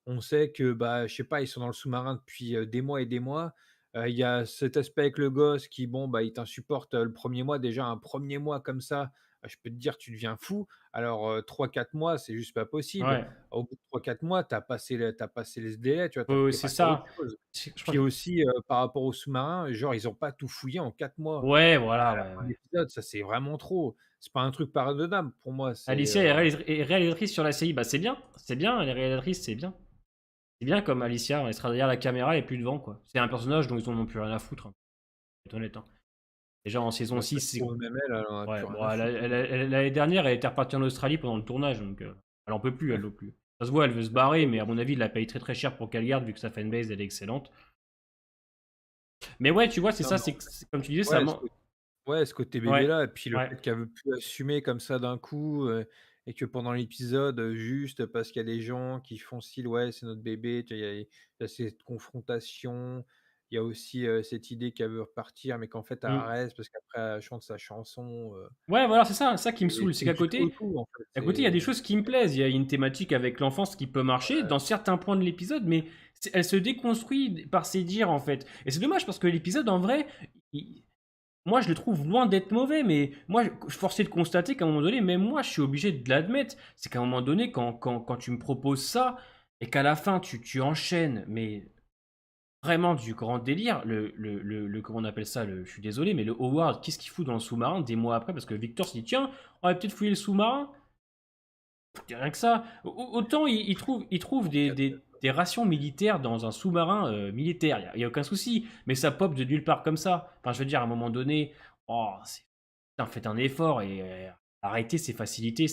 S2: On sait que, bah, je sais pas, ils sont dans le sous-marin depuis, des mois et des mois. Il y a cet aspect avec le gosse qui, bon, bah, il t'insupporte, le premier mois. Déjà, un premier mois comme ça, je peux te dire, tu deviens fou. Alors, 3-4 mois, c'est juste pas possible.
S1: Ouais,
S2: Au bout de 3-4 mois, tu passé les délais, tu vois? Tu es
S1: c'est
S2: passé à autre
S1: ça.
S2: chose.
S1: Je crois
S2: Puis aussi, par rapport au sous-marin, genre, ils ont pas tout fouillé en 4 mois.
S1: Ouais,
S2: À
S1: voilà,
S2: la
S1: ouais,
S2: fin de
S1: ouais.
S2: l'épisode, ça, c'est vraiment trop. C'est pas un truc pardonnable pour moi,
S1: Alicia est réalisatrice sur la série, bah c'est bien, elle est réalisatrice, c'est bien. C'est bien comme Alicia, elle sera derrière la caméra et plus devant, quoi. C'est un personnage dont ils en ont plus rien à foutre, hein, pour être honnête, hein. Déjà en saison
S2: bah, ça
S1: 6,
S2: se trouve même elle en a plus
S1: ouais,
S2: rien
S1: bon,
S2: à foutre, hein.
S1: l'année dernière, elle était repartie en Australie pendant le tournage, donc elle en peut plus, elle veut plus. Ça se voit, elle veut se barrer, mais à mon avis, il la paye très très cher pour qu'elle garde, vu que sa fanbase, elle est excellente. Mais ouais, tu vois, c'est
S2: Non,
S1: ça,
S2: mais
S1: comme tu disais, ça
S2: ouais,
S1: manque.
S2: ce côté
S1: Ouais,
S2: bébé-là et puis le
S1: ouais.
S2: fait qu'elle veut plus assumer comme ça d'un coup, et que pendant l'épisode, juste parce qu'il y a des gens qui font style: «Ouais, c'est notre bébé», tu vois? Il y a cette confrontation, il y a aussi, cette idée qu'elle veut repartir, mais qu'en fait elle
S1: Mm.
S2: reste parce qu'après elle chante sa chanson,
S1: Ouais, voilà, c'est ça qui me
S2: et
S1: saoule, c'est
S2: c'est
S1: qu'à
S2: du tout au
S1: côté,
S2: tout, en fait,
S1: il y a des
S2: c'est
S1: choses qui me plaisent. Il y a une thématique avec l'enfance qui peut marcher dans certains points de l'épisode, mais elle se déconstruit par ses dires, en fait. Et c'est dommage parce que l'épisode, en vrai, moi, je le trouve loin d'être mauvais, mais moi, je suis forcé de constater qu'à un moment donné, même moi, je suis obligé de l'admettre. C'est qu'à un moment donné, quand tu me proposes ça et qu'à la fin, tu enchaînes, mais vraiment du grand délire, comment on appelle ça, je suis désolé, mais le Howard, qu'est-ce qu'il fout dans le sous-marin des mois après? Parce que Victor se dit, tiens, on va peut-être fouiller le sous-marin. Rien que ça. Autant il trouve des rations militaires dans un sous-marin militaire, il y a aucun souci. Mais ça pop de nulle part comme ça. Enfin, je veux dire, à un moment donné, oh, putain, faites un effort et arrêtez ces facilités.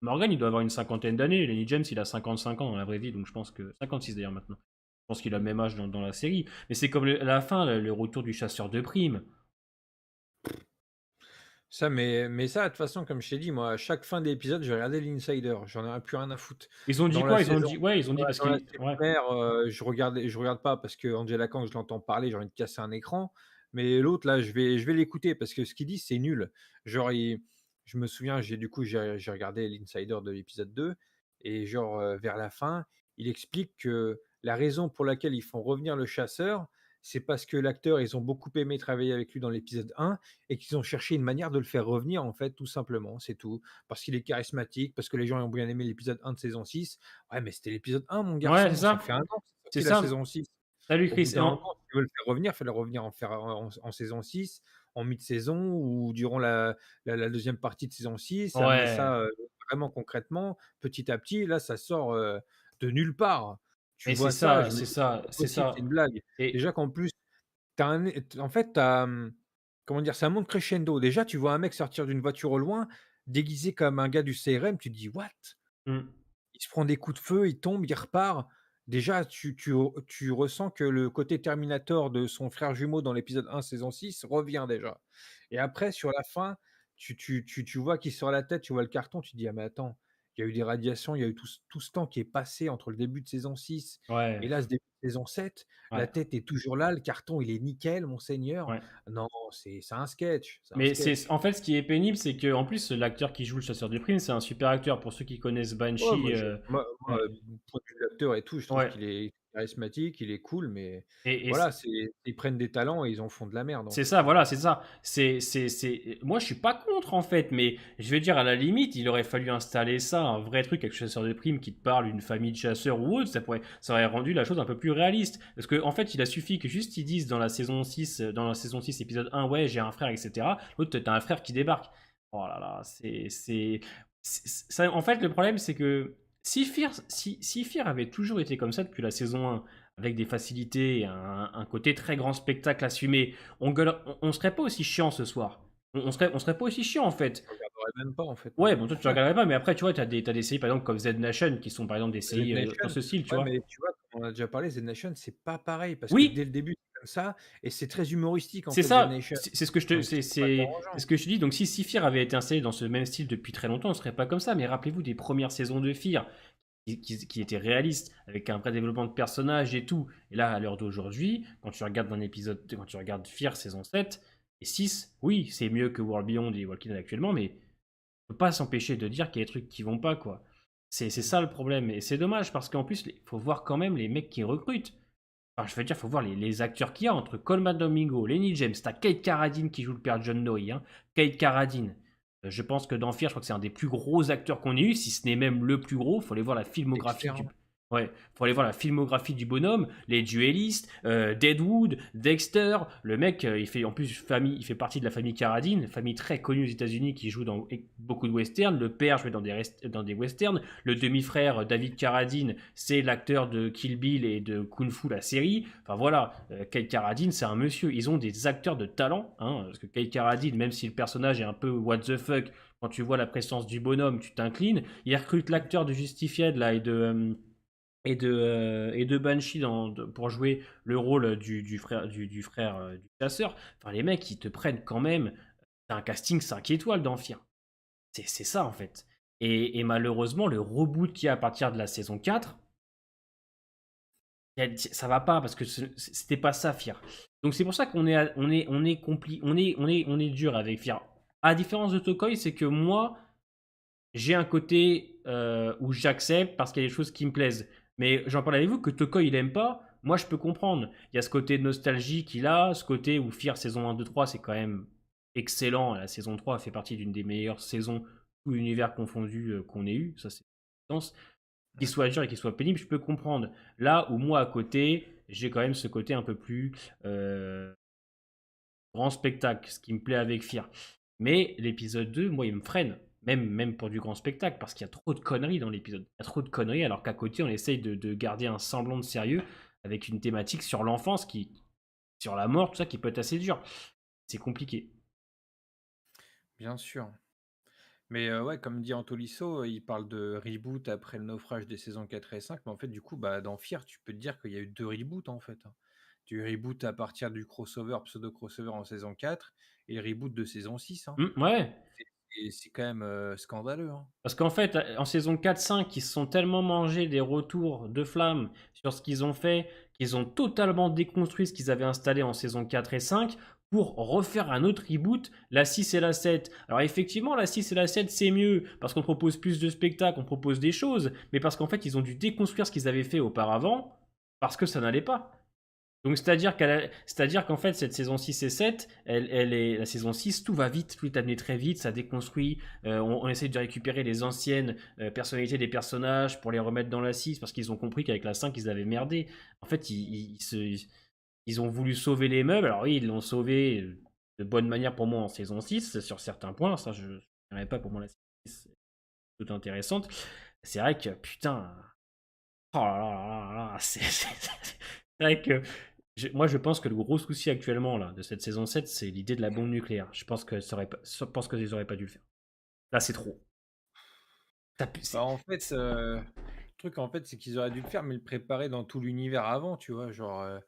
S1: Morgan, il doit avoir une cinquantaine d'années. Lenny James, il a 55 ans dans la vraie vie, donc je pense que 56 d'ailleurs maintenant. Je pense qu'il a le même âge dans la série. Mais c'est comme à la fin, le retour du chasseur de primes.
S2: Ça, mais ça, de toute façon, comme je t'ai dit, moi, à chaque fin d'épisode, je regardais l'Insider. J'en ai plus rien à foutre.
S1: Ils ont dit
S2: Dans la
S1: quoi? Ils ont
S2: saison
S1: dit, ouais, ils ont dit parce
S2: dans la
S1: qu'il,
S2: série
S1: ouais.
S2: mère, je regarde pas parce que Angela Kang, je l'entends parler, j'ai envie de casser un écran. Mais l'autre, là, je vais l'écouter parce que ce qu'il dit, c'est nul. Genre, je me souviens, j'ai regardé l'Insider de l'épisode 2 et genre, vers la fin, il explique que la raison pour laquelle ils font revenir le chasseur, c'est parce que l'acteur, ils ont beaucoup aimé travailler avec lui dans l'épisode 1 et qu'ils ont cherché une manière de le faire revenir, en fait, tout simplement, c'est tout. Parce qu'il est charismatique, parce que les gens ont bien aimé l'épisode 1 de saison 6. Ouais, mais c'était l'épisode 1, mon
S1: Ouais, c'est
S2: garçon, ça
S1: ça.
S2: fait 1 an que c'est
S1: C'est
S2: sorti la
S1: ça.
S2: saison 6.
S1: Salut
S2: Au bout
S1: Chris.
S2: d'un moment, si tu veux le faire revenir, fais-le revenir en saison 6, en mi-saison ou durant la 2e partie de saison 6, amener
S1: Ouais.
S2: ça, vraiment concrètement, petit à petit. Là, ça sort, de nulle part. Tu
S1: Et c'est
S2: vois ça,
S1: ça,
S2: je me
S1: c'est
S2: dis: «C'est
S1: ça,
S2: pas
S1: c'est
S2: possible, c'est
S1: ça.
S2: une blague».
S1: Et
S2: Déjà qu'en plus, tu un en fait, comment dire? Ça monte crescendo. Déjà, tu vois un mec sortir d'une voiture au loin, déguisé comme un gars du CRM, tu te dis: «What?»
S1: hmm.
S2: Il se prend des coups de feu, il tombe, il repart. Déjà, tu ressens que le côté Terminator de son frère jumeau dans l'épisode 1 saison 6 revient déjà et après sur la fin, tu vois qu'il sort la tête, tu vois le carton, tu te dis: «Ah mais attends, il y a eu des radiations, il y a eu tout ce temps qui est passé entre le début de saison 6 et
S1: Ouais,
S2: là ce début de saison 7, la
S1: ouais,
S2: tête est toujours là, le carton il est nickel mon seigneur».
S1: ouais.
S2: Non, c'est un sketch, c'est un
S1: Mais
S2: sketch.
S1: en fait, ce qui est pénible, c'est que en plus l'acteur qui joue le chasseur de primes, c'est un super acteur. Pour ceux qui connaissent
S2: Ouais,
S1: Banshee,
S2: moi je moi,
S1: ouais,
S2: point de vue de l'acteur et tout, je trouve
S1: ouais.
S2: qu'il est charismatique, il est cool, mais
S1: Et
S2: voilà, ils prennent des talents et ils en font de la merde, en
S1: c'est
S2: fait.
S1: ça, voilà, c'est ça. Moi, je suis pas contre en fait, mais je veux dire, à la limite, il aurait fallu installer ça, un vrai truc avec le chasseur de primes qui te parle d'une famille de chasseurs ou autre, ça aurait rendu la chose un peu plus réaliste. Parce qu'en en fait, il a suffi que juste ils disent dans la saison 6 épisode 1, ouais, j'ai un frère, etc. L'autre, t'as un frère qui débarque. Oh là là, ça, en fait, le problème, c'est que si Fear avait toujours été comme ça depuis la saison 1, avec des facilités et un côté très grand spectacle assumé, on serait pas aussi chiant ce soir. On serait pas aussi chiant en fait.
S2: Je regarderai même pas, en fait,
S1: Ouais,
S2: moi.
S1: bon, toi tu regarderais pas, mais après, tu vois, t'as des séries par exemple comme Z Nation qui sont par exemple des
S2: Z
S1: séries dans
S2: Nation,
S1: ce style, tu
S2: ouais,
S1: vois.
S2: mais tu vois, comme on a déjà parlé, Z Nation, c'est pas pareil parce que dès
S1: Oui,
S2: le début, c'est comme ça et c'est très humoristique, en
S1: c'est
S2: fait, Z
S1: ça,
S2: Nation,
S1: c'est ce que je te,
S2: donc c'est pas
S1: c'est
S2: dérangeant.
S1: ce que je te dis. Donc si Fear avait été installé dans ce même style depuis très longtemps, on serait pas comme ça. Mais rappelez-vous des premières saisons de Fear qui étaient réalistes, avec un vrai développement de personnages et tout. Et là, à l'heure d'aujourd'hui, quand tu regardes Fear saison 7 et 6, oui, c'est mieux que World Beyond et Walking Dead actuellement, mais on peut pas s'empêcher de dire qu'il y a des trucs qui vont pas, quoi. C'est ça le problème. Et c'est dommage parce qu'en plus, il faut voir quand même les mecs qui recrutent. Enfin, je veux dire, il faut voir les acteurs qu'il y a entre Coleman Domingo, Lenny James, t'as Kate Carradine qui joue le père de John Doe, hein. Kate Carradine. Je pense que dans Fear, je crois que c'est un des plus gros acteurs qu'on ait eu, si ce n'est même le plus gros. Faut aller voir la filmographie
S2: Dexter,
S1: du.
S2: non?
S1: Ouais, faut aller voir la filmographie du bonhomme, les duellistes, Deadwood, Dexter, le mec, il fait en plus il fait partie de la famille Carradine, famille très connue aux États-Unis qui joue dans beaucoup de westerns. Le père jouait dans des westerns. Le demi-frère David Carradine, c'est l'acteur de Kill Bill et de Kung Fu la série. Enfin voilà, Kate Carradine, c'est un monsieur. Ils ont des acteurs de talent, hein, parce que Kate Carradine, même si le personnage est un peu what the fuck, quand tu vois la présence du bonhomme, tu t'inclines. Il recrute l'acteur de Justified là et de Banshee pour jouer le rôle du frère du chasseur. Enfin, les mecs, ils te prennent quand même. T'as un casting 5 étoiles dans Fear. C'est ça, en fait. Et malheureusement, le reboot qu'il y a à partir de la saison 4, ça va pas parce que c'était pas ça, Fear. Donc c'est pour ça qu'on est, on est dur avec Fear. À la différence de Tokoi, c'est que moi, j'ai un côté où j'accepte parce qu'il y a des choses qui me plaisent. Mais j'en parle avec vous que Toko il aime pas. Moi je peux comprendre. Il y a ce côté de nostalgie qu'il a, ce côté où Fear saison 1, 2, 3 c'est quand même excellent. La saison 3 fait partie d'une des meilleures saisons, tout univers confondu qu'on ait eu. Ça c'est intense. Qu'il
S2: Mmh.
S1: soit dur et qu'il soit pénible, je peux comprendre. Là où moi à côté, j'ai quand même ce côté un peu plus grand spectacle, ce qui me plaît avec Fear. Mais l'épisode 2, moi, il me freine. Même pour du grand spectacle, parce qu'il y a trop de conneries dans l'épisode. Il y a trop de conneries, alors qu'à côté, on essaye de garder un semblant de sérieux avec une thématique sur l'enfance, sur la mort, tout ça, qui peut être assez dur. C'est compliqué.
S2: bien sûr. Mais ouais, comme dit Antolisso, il parle de reboot après le naufrage des saisons 4 et 5. Mais en fait, du coup, bah, dans Fear, tu peux te dire qu'il y a eu 2 reboots, en fait, hein. Du reboot à partir du crossover, pseudo-crossover en saison 4 et le reboot de saison 6, hein.
S1: Ouais.
S2: C'est c'est quand même, scandaleux, hein.
S1: Parce qu'en fait, en saison 4-5, ils se sont tellement mangés des retours de flammes sur ce qu'ils ont fait, qu'ils ont totalement déconstruit ce qu'ils avaient installé en saison 4 et 5 pour refaire un autre reboot, la 6 et la 7. Alors effectivement, la 6 et la 7, c'est mieux, parce qu'on propose plus de spectacles, on propose des choses, mais parce qu'en fait, ils ont dû déconstruire ce qu'ils avaient fait auparavant, parce que ça n'allait pas. Donc c'est-à-dire qu'en fait cette saison 6 et 7, elle est la saison 6, tout va vite, tout est amené très vite, ça déconstruit, on essaie de récupérer les anciennes personnalités des personnages pour les remettre dans la 6 parce qu'ils ont compris qu'avec la 5 ils avaient merdé. En fait ils ont voulu sauver les meubles, alors oui ils l'ont sauvé de bonne manière pour moi en saison 6 sur certains points, ça je ne dirais pas pour moi la 6 est toute intéressante. C'est vrai que putain, oh là là là là, c'est vrai que moi, je pense que le gros souci actuellement là, de cette saison 7, c'est l'idée de la bombe nucléaire. Je pense que je pense qu'ils auraient pas dû le faire. Là, c'est trop.
S2: Bah, en fait, le truc, en fait, c'est qu'ils auraient dû le faire, mais le préparer dans tout l'univers avant, tu vois? Genre,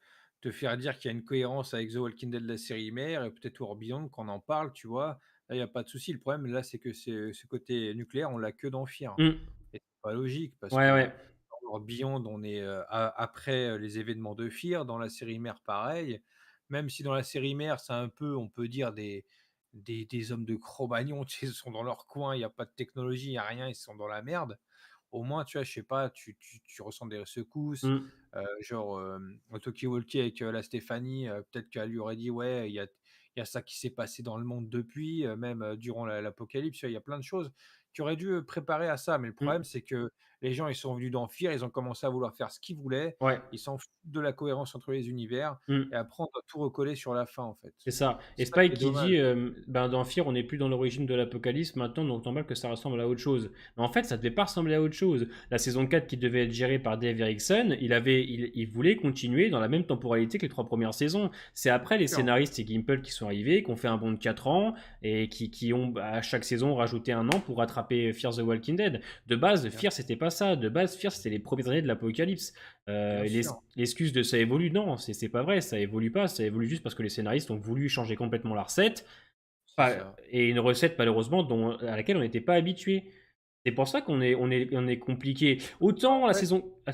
S2: te faire dire qu'il y a une cohérence avec The Walking Dead, la série mère et peut-être War Beyond qu'on en parle, tu vois? Là, il y a pas de souci. Le problème, là, c'est que ce côté nucléaire, on l'a que dans Fear
S1: Hmm.
S2: et c'est pas logique parce
S1: Ouais,
S2: que
S1: ouais.
S2: dans War Beyond, on est, a après, les événements de Fear. Dans la série mère, pareil. Même si dans la série mère, c'est un peu, on peut dire, des hommes de Cro-Magnon, tu sais, ils sont dans leur coin, il y a pas de technologie, il y a rien, ils sont dans la merde. Au moins, tu vois, je sais pas, tu ressens des secousses,
S1: Hmm.
S2: genre, Talkie-Walkie avec, la Stéphanie, peut-être qu'elle lui aurait dit: «Ouais, il y a ça qui s'est passé dans le monde depuis», même, durant l'apocalypse, tu vois? Il y a plein de choses qui auraient dû, préparer à ça. Mais le
S1: Hmm.
S2: problème, c'est que les gens, ils sont venus d'en fuir, ils ont commencé à vouloir faire ce qu'ils voulaient,
S1: Ouais.
S2: ils s'en foutent de la cohérence entre les univers et
S1: Hmm.
S2: après on doit tout recoller sur la fin, en fait.
S1: C'est ça. Et
S2: C'est ça qui
S1: Spike
S2: est
S1: qui dit,
S2: dommage.
S1: ben dans Fear, on n'est plus dans l'origine de l'apocalypse, maintenant, donc normal que ça ressemble à autre chose. Mais en fait, ça devait pas ressembler à autre chose. La saison 4 qui devait être gérée par Dave Erickson, il voulait continuer dans la même temporalité que les 3 premières saisons. C'est après les
S2: Sûr,
S1: scénaristes et Gimple qui sont arrivés, qui ont fait un bond de 4 ans, et qui ont, à chaque saison, rajouté un an pour rattraper Fear the Walking Dead. De base,
S2: bien
S1: Fear, c'était pas ça. De base, Fear, c'était les premières années de l'apocalypse.
S2: bien sûr,
S1: L'excuse de ça évolue, non, c'est pas vrai, ça évolue pas, ça évolue juste parce que les scénaristes ont voulu changer complètement la recette,
S2: c'est ça.
S1: et une recette malheureusement à laquelle on n'était pas habitué. C'est pour ça qu'on est compliqué. Autant
S2: En fait
S1: la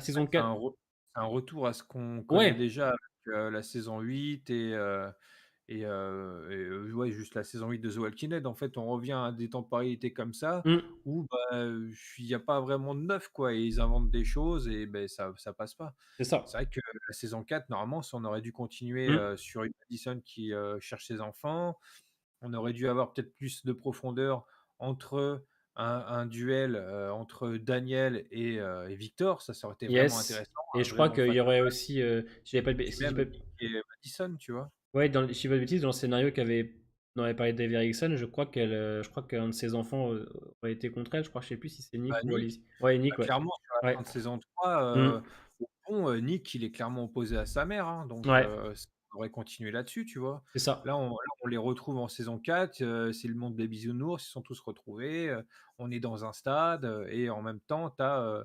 S2: fait,
S1: saison 4.
S2: c'est un retour à ce qu'on connaît
S1: Ouais.
S2: déjà avec, la saison 8 ouais, juste la saison 8 de The Walking Dead. En fait, on revient à des temporalités comme ça
S1: Mm,
S2: où, bah, il y a pas vraiment de neuf, quoi et ils inventent des choses et beh, ça passe pas.
S1: c'est ça.
S2: C'est vrai que la saison 4, normalement, ça on aurait dû continuer,
S1: Mm,
S2: sur une Madison qui, cherche ses enfants. On aurait dû avoir peut-être plus de profondeur entre un duel, entre Daniel et Victor. Ça aurait été vraiment
S1: yes.
S2: intéressant,
S1: Et
S2: un
S1: je
S2: vrai
S1: crois
S2: bon
S1: qu'il
S2: face
S1: y
S2: à
S1: aurait
S2: face.
S1: aussi, si j'ai pas
S2: Et puis
S1: si je dis
S2: même
S1: pas.
S2: Nick et Madison, tu vois?
S1: Ouais, si je dis pas de bêtises, dans le scénario dont avait parlé Dave Erickson, je crois qu'un de ses enfants aurait été contre elle. Je crois, je sais plus si c'est
S2: Bah,
S1: Nick ou
S2: Nick,
S1: Alice. Ouais,
S2: bah,
S1: Nick, ouais.
S2: clairement sur la
S1: Ouais.
S2: fin de saison 3,
S1: Mm,
S2: au fond, Nick, il est clairement opposé à sa mère, hein, donc
S1: ouais,
S2: on aurait continué là-dessus, tu vois?
S1: c'est ça.
S2: Là, on les retrouve en saison 4, c'est le monde des bisounours, ils sont tous retrouvés, on est dans un stade, et en même temps, tu as,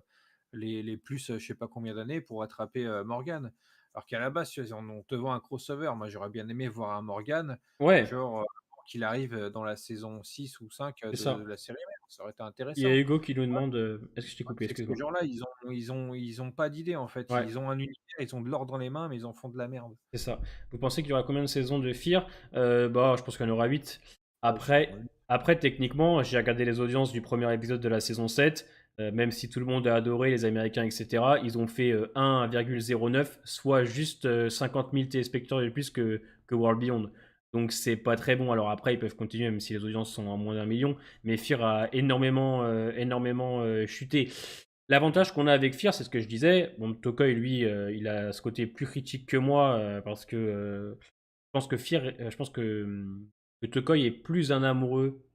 S2: les plus, je sais pas combien d'années pour attraper, Morgan. Alors qu'à la base, tu vois, on te vend un crossover. Moi, j'aurais bien aimé voir un Morgan,
S1: Ouais,
S2: genre, avant qu'il arrive, dans la saison 6 ou 5,
S1: c'est
S2: de
S1: ça.
S2: la série mère, ça aurait été
S1: Il y a
S2: intéressant.
S1: Hugo qui nous demande. Est-ce que je t'ai coupé?
S2: C'est que ces
S1: Excuse-moi.
S2: gens-là, ils ont pas d'idée, en fait.
S1: Ouais,
S2: Ils ont un univers, ils ont de l'or dans les mains, mais ils en font de la merde.
S1: c'est ça. Vous pensez qu'il y aura combien de saisons de Fear? Bah, je pense qu'il y en aura 8.
S2: Oh, c'est pas mal.
S1: Après, techniquement, j'ai regardé les audiences du premier épisode de la saison 7. Même si tout le monde a adoré, les Américains, etc., ils ont fait 1,09, soit juste 50 000 téléspectateurs de plus que World Beyond. Donc c'est pas très bon. Alors après, ils peuvent continuer, même si les audiences sont à moins d'1 million. Mais Fear a énormément chuté. L'avantage qu'on a avec Fear, c'est ce que je disais. Bon, Tokoi, lui, il a ce côté plus critique que moi, parce que je pense que que Tokoi est plus un amoureux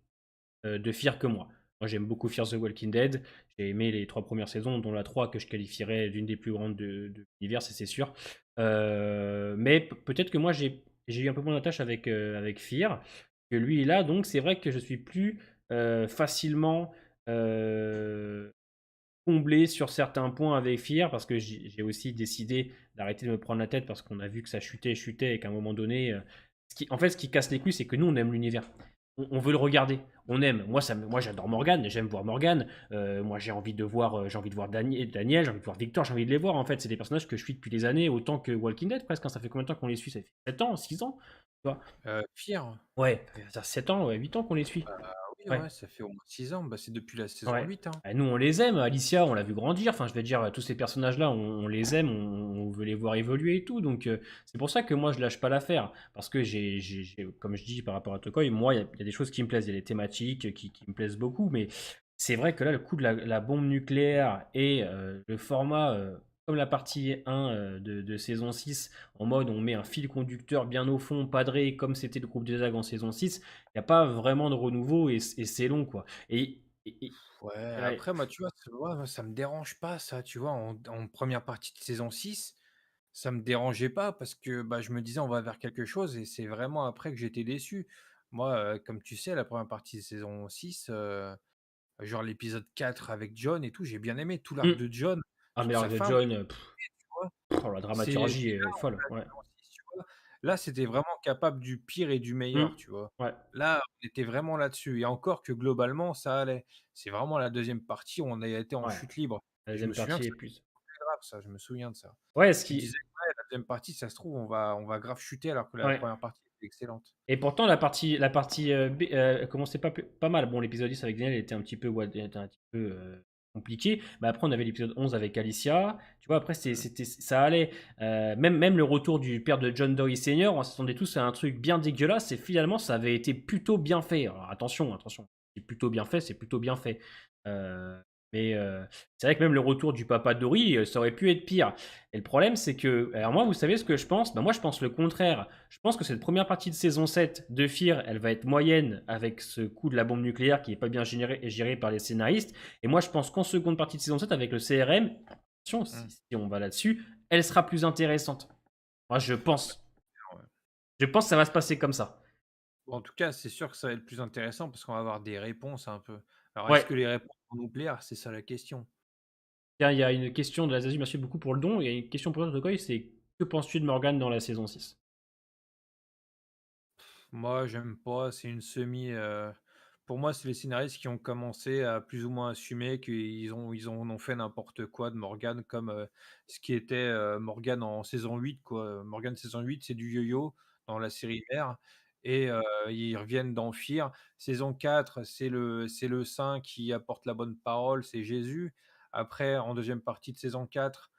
S1: de Fear que moi. Moi, j'aime beaucoup Fear the Walking Dead. J'ai aimé les 3 premières saisons, dont la 3 que je qualifierais d'une des plus grandes de l'univers, c'est sûr. Mais peut-être que moi, j'ai eu un peu moins d'attache avec Fear. que lui est là. Donc c'est vrai que je suis plus facilement euh, comblé sur certains points avec Fear parce que j'ai aussi décidé d'arrêter de me prendre la tête parce qu'on a vu que ça chutait, chutait et qu'à un moment donné, en fait, ce qui casse les couilles, c'est que nous, on aime l'univers. On veut le regarder, on aime. Moi, j'adore Morgan, j'aime voir Morgan. Moi, j'ai envie de voir Daniel, j'ai envie de voir Victor, j'ai envie de les voir. En fait, c'est des personnages que je suis depuis des années, autant que Walking Dead presque, hein. Ça fait combien de temps qu'on les suit? Ça fait 7 ans, 6 ans, tu vois.
S2: Pire.
S1: Ouais, ça fait 7 ans, ouais, 8 ans qu'on les suit.
S2: Bah oui,
S1: Ouais.
S2: ouais, ça fait au moins 6 ans. Bah, c'est depuis la saison
S1: Ouais.
S2: 8, hein.
S1: Nous, on les aime. Alicia, on l'a vu grandir. Enfin, je veux dire, tous ces personnages-là, on les aime, on veut les voir évoluer et tout. Donc, c'est pour ça que moi, je lâche pas l'affaire. Parce que comme je dis par rapport à Tokoi, moi, il y a des choses qui me plaisent. Il y a des thématiques qui me plaisent beaucoup. Mais c'est vrai que là, le coup de la bombe nucléaire et le format, comme la partie 1 de saison 6, en mode on met un fil conducteur bien au fond, padré, comme c'était le groupe des Zags en saison 6, il n'y a pas vraiment de renouveau et c'est long, quoi.
S2: Ouais,
S1: Ouais.
S2: après, moi, tu vois, ouais, moi, ça me dérange pas, ça, tu vois, en première partie de saison 6, ça me dérangeait pas parce que bah, je me disais, on va vers quelque chose et c'est vraiment après que j'étais déçu. Moi, comme tu sais, la première partie de saison 6, genre l'épisode 4 avec John et tout, j'ai bien aimé tout l'arc
S1: Hmm.
S2: de John,
S1: Ah, mais
S2: toute sa
S1: l'arc de
S2: fin,
S1: John,
S2: tu vois.
S1: oh, la
S2: C'est
S1: dramaturgie
S2: là,
S1: est folle. Ouais.
S2: saison 6, tu vois, là, c'était vraiment capable du pire et du
S1: Hmm.
S2: meilleur, tu vois.
S1: Ouais.
S2: Là, on était vraiment là-dessus et encore que globalement, ça allait. C'est vraiment la deuxième partie où on a été en
S1: Ouais.
S2: chute libre
S1: La
S2: et je me
S1: deuxième
S2: souviens
S1: partie
S2: que
S1: est
S2: ça
S1: plus.
S2: c'était grave ça, je me souviens de ça.
S1: Ouais, ce
S2: Tu disais:
S1: qui.
S2: «Ouais, la deuxième partie, ça se trouve, on va grave chuter», alors que la
S1: Ouais.
S2: première partie était excellente.
S1: Et pourtant, la partie commençait pas mal. Bon, l'épisode 10 avec Daniel était un petit peu, ouais, était un petit peu compliqué. Mais après, on avait l'épisode 11 avec Alicia. Tu vois, après,
S2: Mmh.
S1: ça allait. Même le retour du père de John Doe Senior, on s'attendait tous à un truc bien dégueulasse. Et finalement, ça avait été plutôt bien fait. Alors, attention, attention. C'est plutôt bien fait, c'est plutôt bien fait. Euh, mais c'est vrai que même le retour du papa Dory, ça aurait pu être pire. Et le problème, c'est que. Alors, moi, vous savez ce que je pense? Ben, moi, je pense le contraire. Je pense que cette première partie de saison 7 de Fear, elle va être moyenne avec ce coup de la bombe nucléaire qui n'est pas bien géré par les scénaristes. Et moi, je pense qu'en seconde partie de saison 7, avec le CRM, attention,
S2: Mmh.
S1: si on va là-dessus, elle sera plus intéressante. Moi, je
S2: Bah,
S1: pense.
S2: ouais.
S1: Je pense que ça va se passer comme ça.
S2: En tout cas, c'est sûr que ça va être plus intéressant parce qu'on va avoir des réponses un peu. Alors est-ce
S1: Ouais.
S2: que les réponses vont nous plaire? C'est ça la question.
S1: Tiens, il y a une question de la Zazu, merci beaucoup pour le don. Il y a une question pour toi, Tokoy, c'est que penses-tu de Morgan dans la saison 6?
S2: Moi, j'aime pas, c'est une pour moi, c'est les scénaristes qui ont commencé à plus ou moins assumer qu'ils en ont fait n'importe quoi de Morgan comme, ce qui était, Morgan en saison 8 quoi. Morgan saison 8 c'est du yo-yo dans la série mère et ils reviennent dans Fear. Saison 4 c'est le saint qui apporte la bonne parole, c'est Jésus. Après, en deuxième partie de saison 4,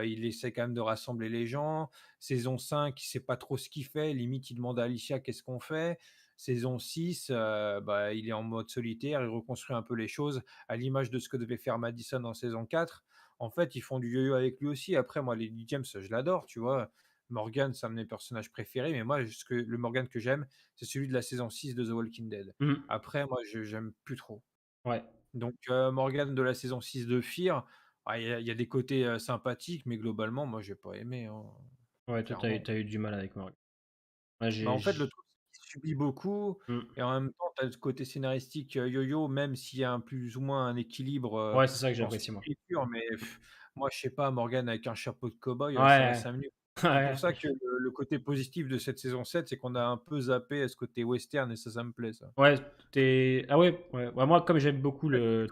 S2: il essaie quand même de rassembler les gens. Saison 5, il sait pas trop ce qu'il fait, limite il demande à Alicia: «Qu'est-ce qu'on fait?» Saison 6, bah, il est en mode solitaire, il reconstruit un peu les choses à l'image de ce que devait faire Madison en saison 4. En fait, ils font du yo-yo avec lui aussi. Après moi, Lily James, je l'adore, tu vois? Morgan, c'est un de mes personnages préférés, mais moi, le Morgan que j'aime, c'est celui de la saison 6 de The Walking Dead.
S1: Mhm.
S2: Après, moi, je j'aime plus trop.
S1: Ouais.
S2: Donc Morgan de la saison 6 de Fear, ah, il y a des côtés, sympathiques, mais globalement, moi, j'ai pas aimé, hein,
S1: Ouais, toi,
S2: clairement.
S1: t'as eu du mal avec Morgan. Ouais,
S2: Bah, en fait, le truc, c'est qu'il subit beaucoup
S1: Hmm.
S2: et en même temps, tu as le côté scénaristique, yo-yo, même s'il y a un plus ou moins un équilibre,
S1: Ouais, c'est ça que
S2: dans son
S1: j'apprécie, moi.
S2: écriture, mais moi, je sais pas, Morgan avec un chapeau de cow-boy, ça va
S1: Ouais.
S2: 5 minutes. C'est pour
S1: Ouais.
S2: ça que le côté positif de cette saison 7, c'est qu'on a un peu zappé à ce côté western et ça me plaît ça.
S1: Ouais, ah ouais, ouais. Ouais, moi, comme j'aime beaucoup
S2: Après,
S1: le.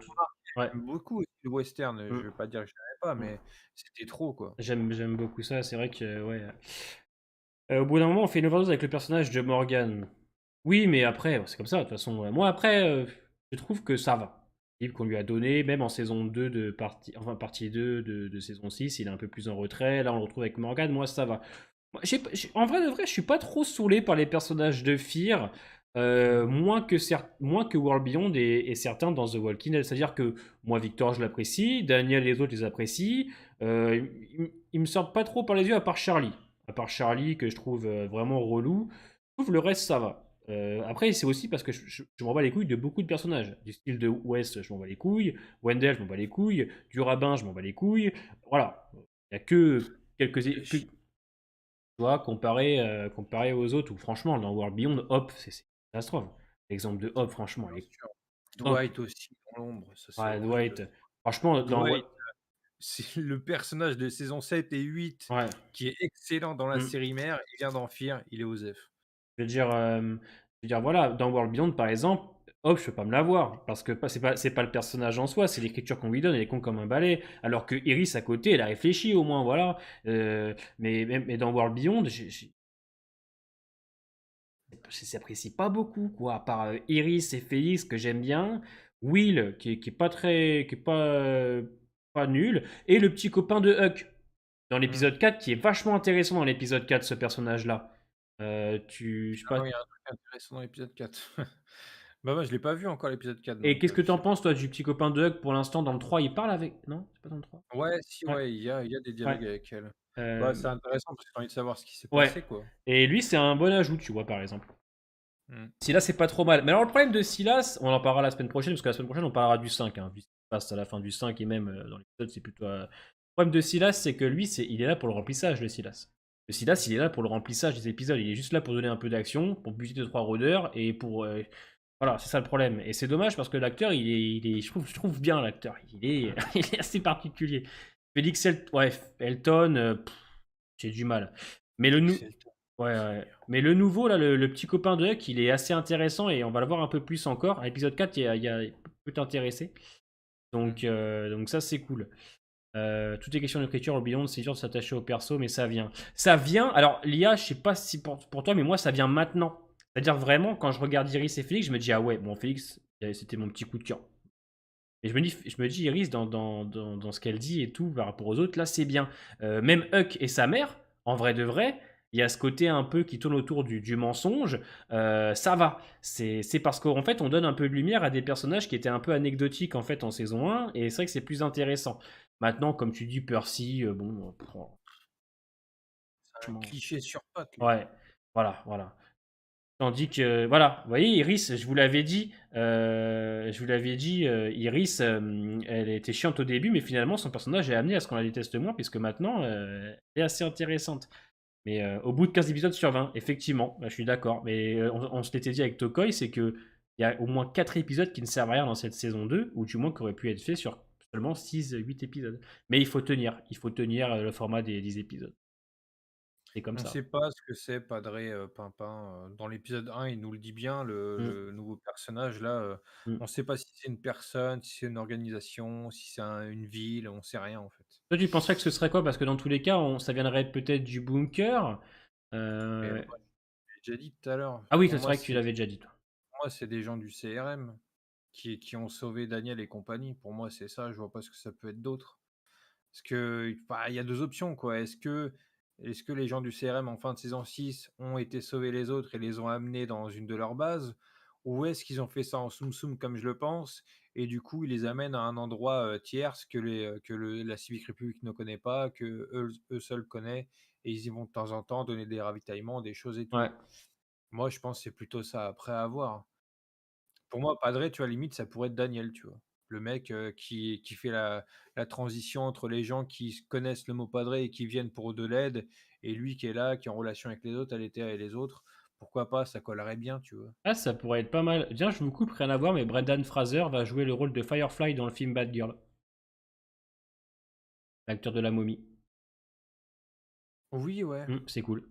S1: Ouais.
S2: j'aime beaucoup aussi le western, je vais
S1: Mm.
S2: pas dire que je n'aimais pas,
S1: Mm.
S2: mais c'était trop, quoi.
S1: J'aime beaucoup ça. C'est vrai que, ouais. Au bout d'un moment, on fait une overdose avec le personnage de Morgan. Oui, mais après, c'est comme ça, de toute façon. Moi, après, je trouve que ça va. Le livre qu'on lui a donné, même en saison 2 partie 2 de saison 6, il est un peu plus en retrait. Là, on le retrouve avec Morgan. Moi, ça va. En vrai de vrai, je suis pas trop saoulé par les personnages de Fear,
S2: Mmh.
S1: moins que World Beyond et certains dans The Walking Dead. C'est-à-dire que moi, Victor, je l'apprécie, Daniel et les autres les apprécient. Ils me sortent pas trop par les yeux, à part Charlie. À part Charlie, que je trouve vraiment relou. Je trouve le reste, ça va. Après, c'est aussi parce que je m'en bats les couilles de beaucoup de personnages. Du style de West, je m'en bats les couilles. Wendell, je m'en bats les couilles. Du rabbin, je m'en bats les couilles. Voilà. Il n'y a que tu vois, comparé aux autres, où franchement, dans World Beyond, hop, c'est catastrophe. L'exemple de Hope, franchement,
S2: Bien
S1: elle est
S2: sûr.
S1: Hope.
S2: Dwight aussi dans l'ombre, ça c'est
S1: Ouais,
S2: horrible.
S1: Dwight. Franchement,
S2: Dwight, c'est le personnage de saison 7 et 8
S1: ouais.
S2: qui est excellent dans la
S1: Mm.
S2: série mère, il vient d'en finir, il est Osef.
S1: Je veux dire, voilà, dans World Beyond, par exemple, Hope, je peux pas me l'avoir parce que c'est pas le personnage en soi, c'est l'écriture qu'on lui donne, elle est con comme un balai. Alors que Iris à côté, elle a réfléchi au moins, voilà. Mais dans World Beyond, j'apprécie pas beaucoup, quoi. À part Iris et Félix que j'aime bien, Will qui est pas très, qui est pas nul, et le petit copain de Huck dans
S2: Mmh.
S1: l'épisode 4 qui est vachement intéressant dans l'épisode 4 ce personnage-là. Je sais
S2: Ah
S1: pas.
S2: oui, il y a un truc intéressant dans l'épisode 4. Bah, moi je l'ai pas vu encore l'épisode 4
S1: Et
S2: donc
S1: qu'est-ce que
S2: je
S1: t'en
S2: sais pas.
S1: penses, toi, du petit copain de Huck pour l'instant dans le 3 il parle avec. Non, c'est pas dans le 3.
S2: Ouais, si,
S1: Ouais,
S2: ouais, il y a des
S1: ouais.
S2: dialogues avec elle. Bah,
S1: Euh,
S2: c'est intéressant parce que tu as envie de savoir ce qui s'est
S1: ouais.
S2: passé, quoi.
S1: Et lui, c'est un bon ajout, tu vois, par exemple.
S2: Mmh.
S1: Silas, c'est pas trop mal. Mais alors, le problème de Silas, on en parlera la semaine prochaine, parce que la semaine prochaine, on parlera du 5, hein, vu ce qui se passe à la fin du 5 et même dans l'épisode, c'est plutôt. Le problème de Silas, c'est que lui, il est là pour le remplissage, le Silas. Le Silas, il est là pour le remplissage des épisodes. Il est juste là pour donner un peu d'action, pour buter 2-3 rôdeurs et pour. Voilà, c'est ça le problème. Et c'est dommage parce que l'acteur, je trouve bien l'acteur. Il est assez particulier. Félix Elton, j'ai du mal. Mais le, nou-
S2: Félix Elton,
S1: Ouais,
S2: c'est le
S1: ouais.
S2: meilleur.
S1: Mais le nouveau, là, le petit copain de Huck, il est assez intéressant et on va le voir un peu plus encore. À l'épisode 4, il peut t'intéresser.
S2: Mmh.
S1: Donc ça, c'est cool. Toutes les questions d'écriture au Beyond, c'est dur de s'attacher au perso, mais ça vient. Ça vient, alors l'IA, je sais pas si pour toi, mais moi, ça vient maintenant. C'est-à-dire vraiment, quand je regarde Iris et Félix, je me dis, ah ouais, bon, Félix, c'était mon petit coup de cœur. Et je me dis Iris, dans ce qu'elle dit et tout, par rapport aux autres, là, c'est bien. Même Huck et sa mère, en vrai de vrai, il y a ce côté un peu qui tourne autour du mensonge. Ça va. C'est parce qu'en fait, on donne un peu de lumière à des personnages qui étaient un peu anecdotiques en fait en saison 1, et c'est vrai que c'est plus intéressant. Maintenant, comme tu dis, Percy, bon,
S2: C'est un
S1: franchement.
S2: cliché sur pattes, lui.
S1: Ouais, voilà, voilà. Tandis que, voilà, vous voyez, Iris, Iris, elle était chiante au début, mais finalement, son personnage est amené à ce qu'on la déteste moins, puisque maintenant, elle est assez intéressante. Mais au bout de 15 épisodes sur 20, effectivement, bah, je suis d'accord. Mais on se l'était dit avec Tokoi, c'est que il y a au moins 4 épisodes qui ne servent à rien dans cette saison 2, ou du moins qui auraient pu être faits sur seulement 6-8 épisodes. Mais il faut tenir le format des 10 épisodes. C'est comme
S2: On
S1: ça.
S2: sait pas ce que c'est Padré, Pimpin, dans l'épisode 1, il nous le dit bien,
S1: Mm,
S2: le nouveau personnage là,
S1: mm.
S2: on sait pas si c'est une personne, si c'est une organisation, si c'est une ville, on sait rien, en fait.
S1: Toi, tu penserais que ce serait quoi? Parce que dans tous les cas, ça viendrait peut-être du bunker.
S2: Mais
S1: Euh,
S2: moi, je l'ai déjà dit tout à l'heure,
S1: Ah oui, c'est vrai que tu l'avais déjà dit, toi.
S2: pour moi, c'est des gens du CRM qui ont sauvé Daniel et compagnie. Pour moi, c'est ça, je vois pas ce que ça peut être d'autre. Parce que, bah, il y a 2 options, quoi. Est-ce que les gens du CRM en fin de saison 6 ont été sauver les autres et les ont amenés dans une de leurs bases? Ou est-ce qu'ils ont fait ça en soum-soum comme je le pense et du coup, ils les amènent à un endroit, tierce la Civic République ne connaît pas, que eux seuls connaissent et ils y vont de temps en temps donner des ravitaillements, des choses et tout?
S1: Ouais.
S2: Moi, je pense que c'est plutôt ça, après à voir. Pour moi, Padré, tu vois, limite, ça pourrait être Daniel, tu vois? Le mec, qui fait la transition entre les gens qui connaissent le mot Padré et qui viennent pour de l'aide et lui qui est là, qui est en relation avec les autres, à l'été et les autres. Pourquoi pas? Ça collerait bien, tu vois?
S1: Ah, ça pourrait être pas mal. Tiens, je vous coupe, rien à voir, mais Brendan Fraser va jouer le rôle de Firefly dans le film Bad Girl, l'acteur de la momie.
S2: Oui, ouais.
S1: C'est cool.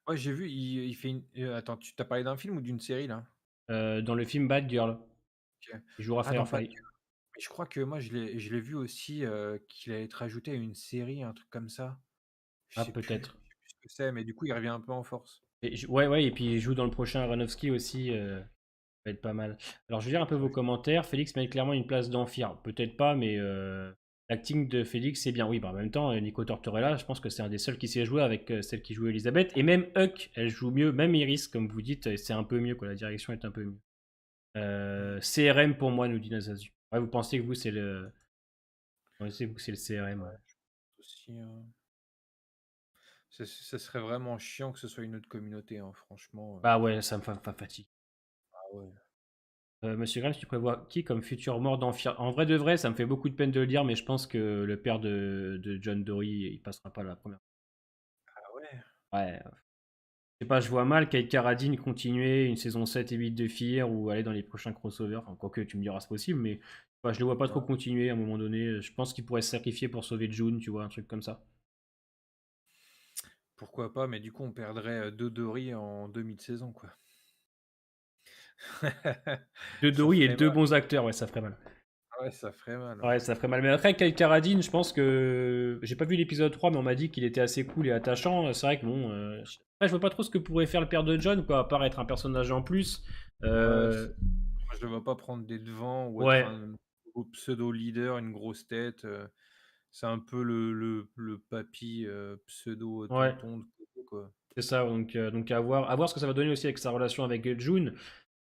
S2: Ouais, j'ai vu, il fait une attends, tu as parlé d'un film ou d'une série, là?
S1: Dans le film Bad Girl,
S2: OK.
S1: il jouera
S2: Ah dans Bad
S1: Firefly.
S2: Girl. Mais je crois que moi, je l'ai vu aussi, qu'il allait être rajouté à une série, un truc comme ça.
S1: Ah, peut-être.
S2: Je sais plus ce que c'est, mais du coup, il revient un peu en force.
S1: Ouais, ouais, et puis il joue dans le prochain Aronofsky aussi. Ça va être pas mal. Alors, je vais lire un peu vos commentaires. Félix mérite clairement une place d'Amphir. Peut-être pas, mais l'acting de Félix, c'est bien. Oui, bah, en même temps, Nico Tortorella, je pense que c'est un des seuls qui sait jouer avec celle qui joue Elisabeth. Et même Huck, elle joue mieux. Même Iris, comme vous dites, c'est un peu mieux, quoi. La direction est un peu mieux.
S2: Mmh.
S1: CRM pour moi, nous dit Nazazu. Ouais, vous pensez que vous, c'est le. Vous pensez que vous, c'est le CRM, ouais.
S2: Ouais, je pense aussi, ça serait vraiment chiant que ce soit une autre communauté, hein, franchement,
S1: Bah ouais, ça me fatigue.
S2: ah ouais.
S1: Monsieur Grimes, tu prévois qui comme futur mort d'Amphir? En vrai de vrai, ça me fait beaucoup de peine de le dire, mais je pense que le père de John Dory, il passera pas la première.
S2: Ah ouais?
S1: Ouais, Je sais pas, je vois mal Kate Carradine continuer une saison 7 et 8 de Fear ou aller dans les prochains crossovers. Enfin, quoique tu me diras c'est possible, mais enfin, je le vois pas trop
S2: Ouais.
S1: continuer à un moment donné. Je pense qu'il pourrait se sacrifier pour sauver June, tu vois, un truc comme ça.
S2: Pourquoi pas, mais du coup, on perdrait Dodori en demi de saison, quoi.
S1: Deux
S2: Ça
S1: Dory et
S2: ferait
S1: deux
S2: mal.
S1: bons acteurs, ouais, ça ferait mal.
S2: Ouais, ça ferait mal, hein.
S1: Ouais, ça ferait mal. Mais après, Kyle Carradine, je pense que. J'ai pas vu l'épisode 3, mais on m'a dit qu'il était assez cool et attachant. C'est vrai que bon. Après, je vois pas trop ce que pourrait faire le père de John, quoi, à part être un personnage en plus.
S2: Ouais,
S1: Euh,
S2: moi, je le vois pas prendre des devants ou être
S1: Ouais,
S2: un gros pseudo-leader, une grosse tête. C'est un peu le papy
S1: ouais,
S2: pseudo-tonton de Coco, quoi.
S1: c'est ça. Donc à voir ce que ça va donner aussi avec sa relation avec June.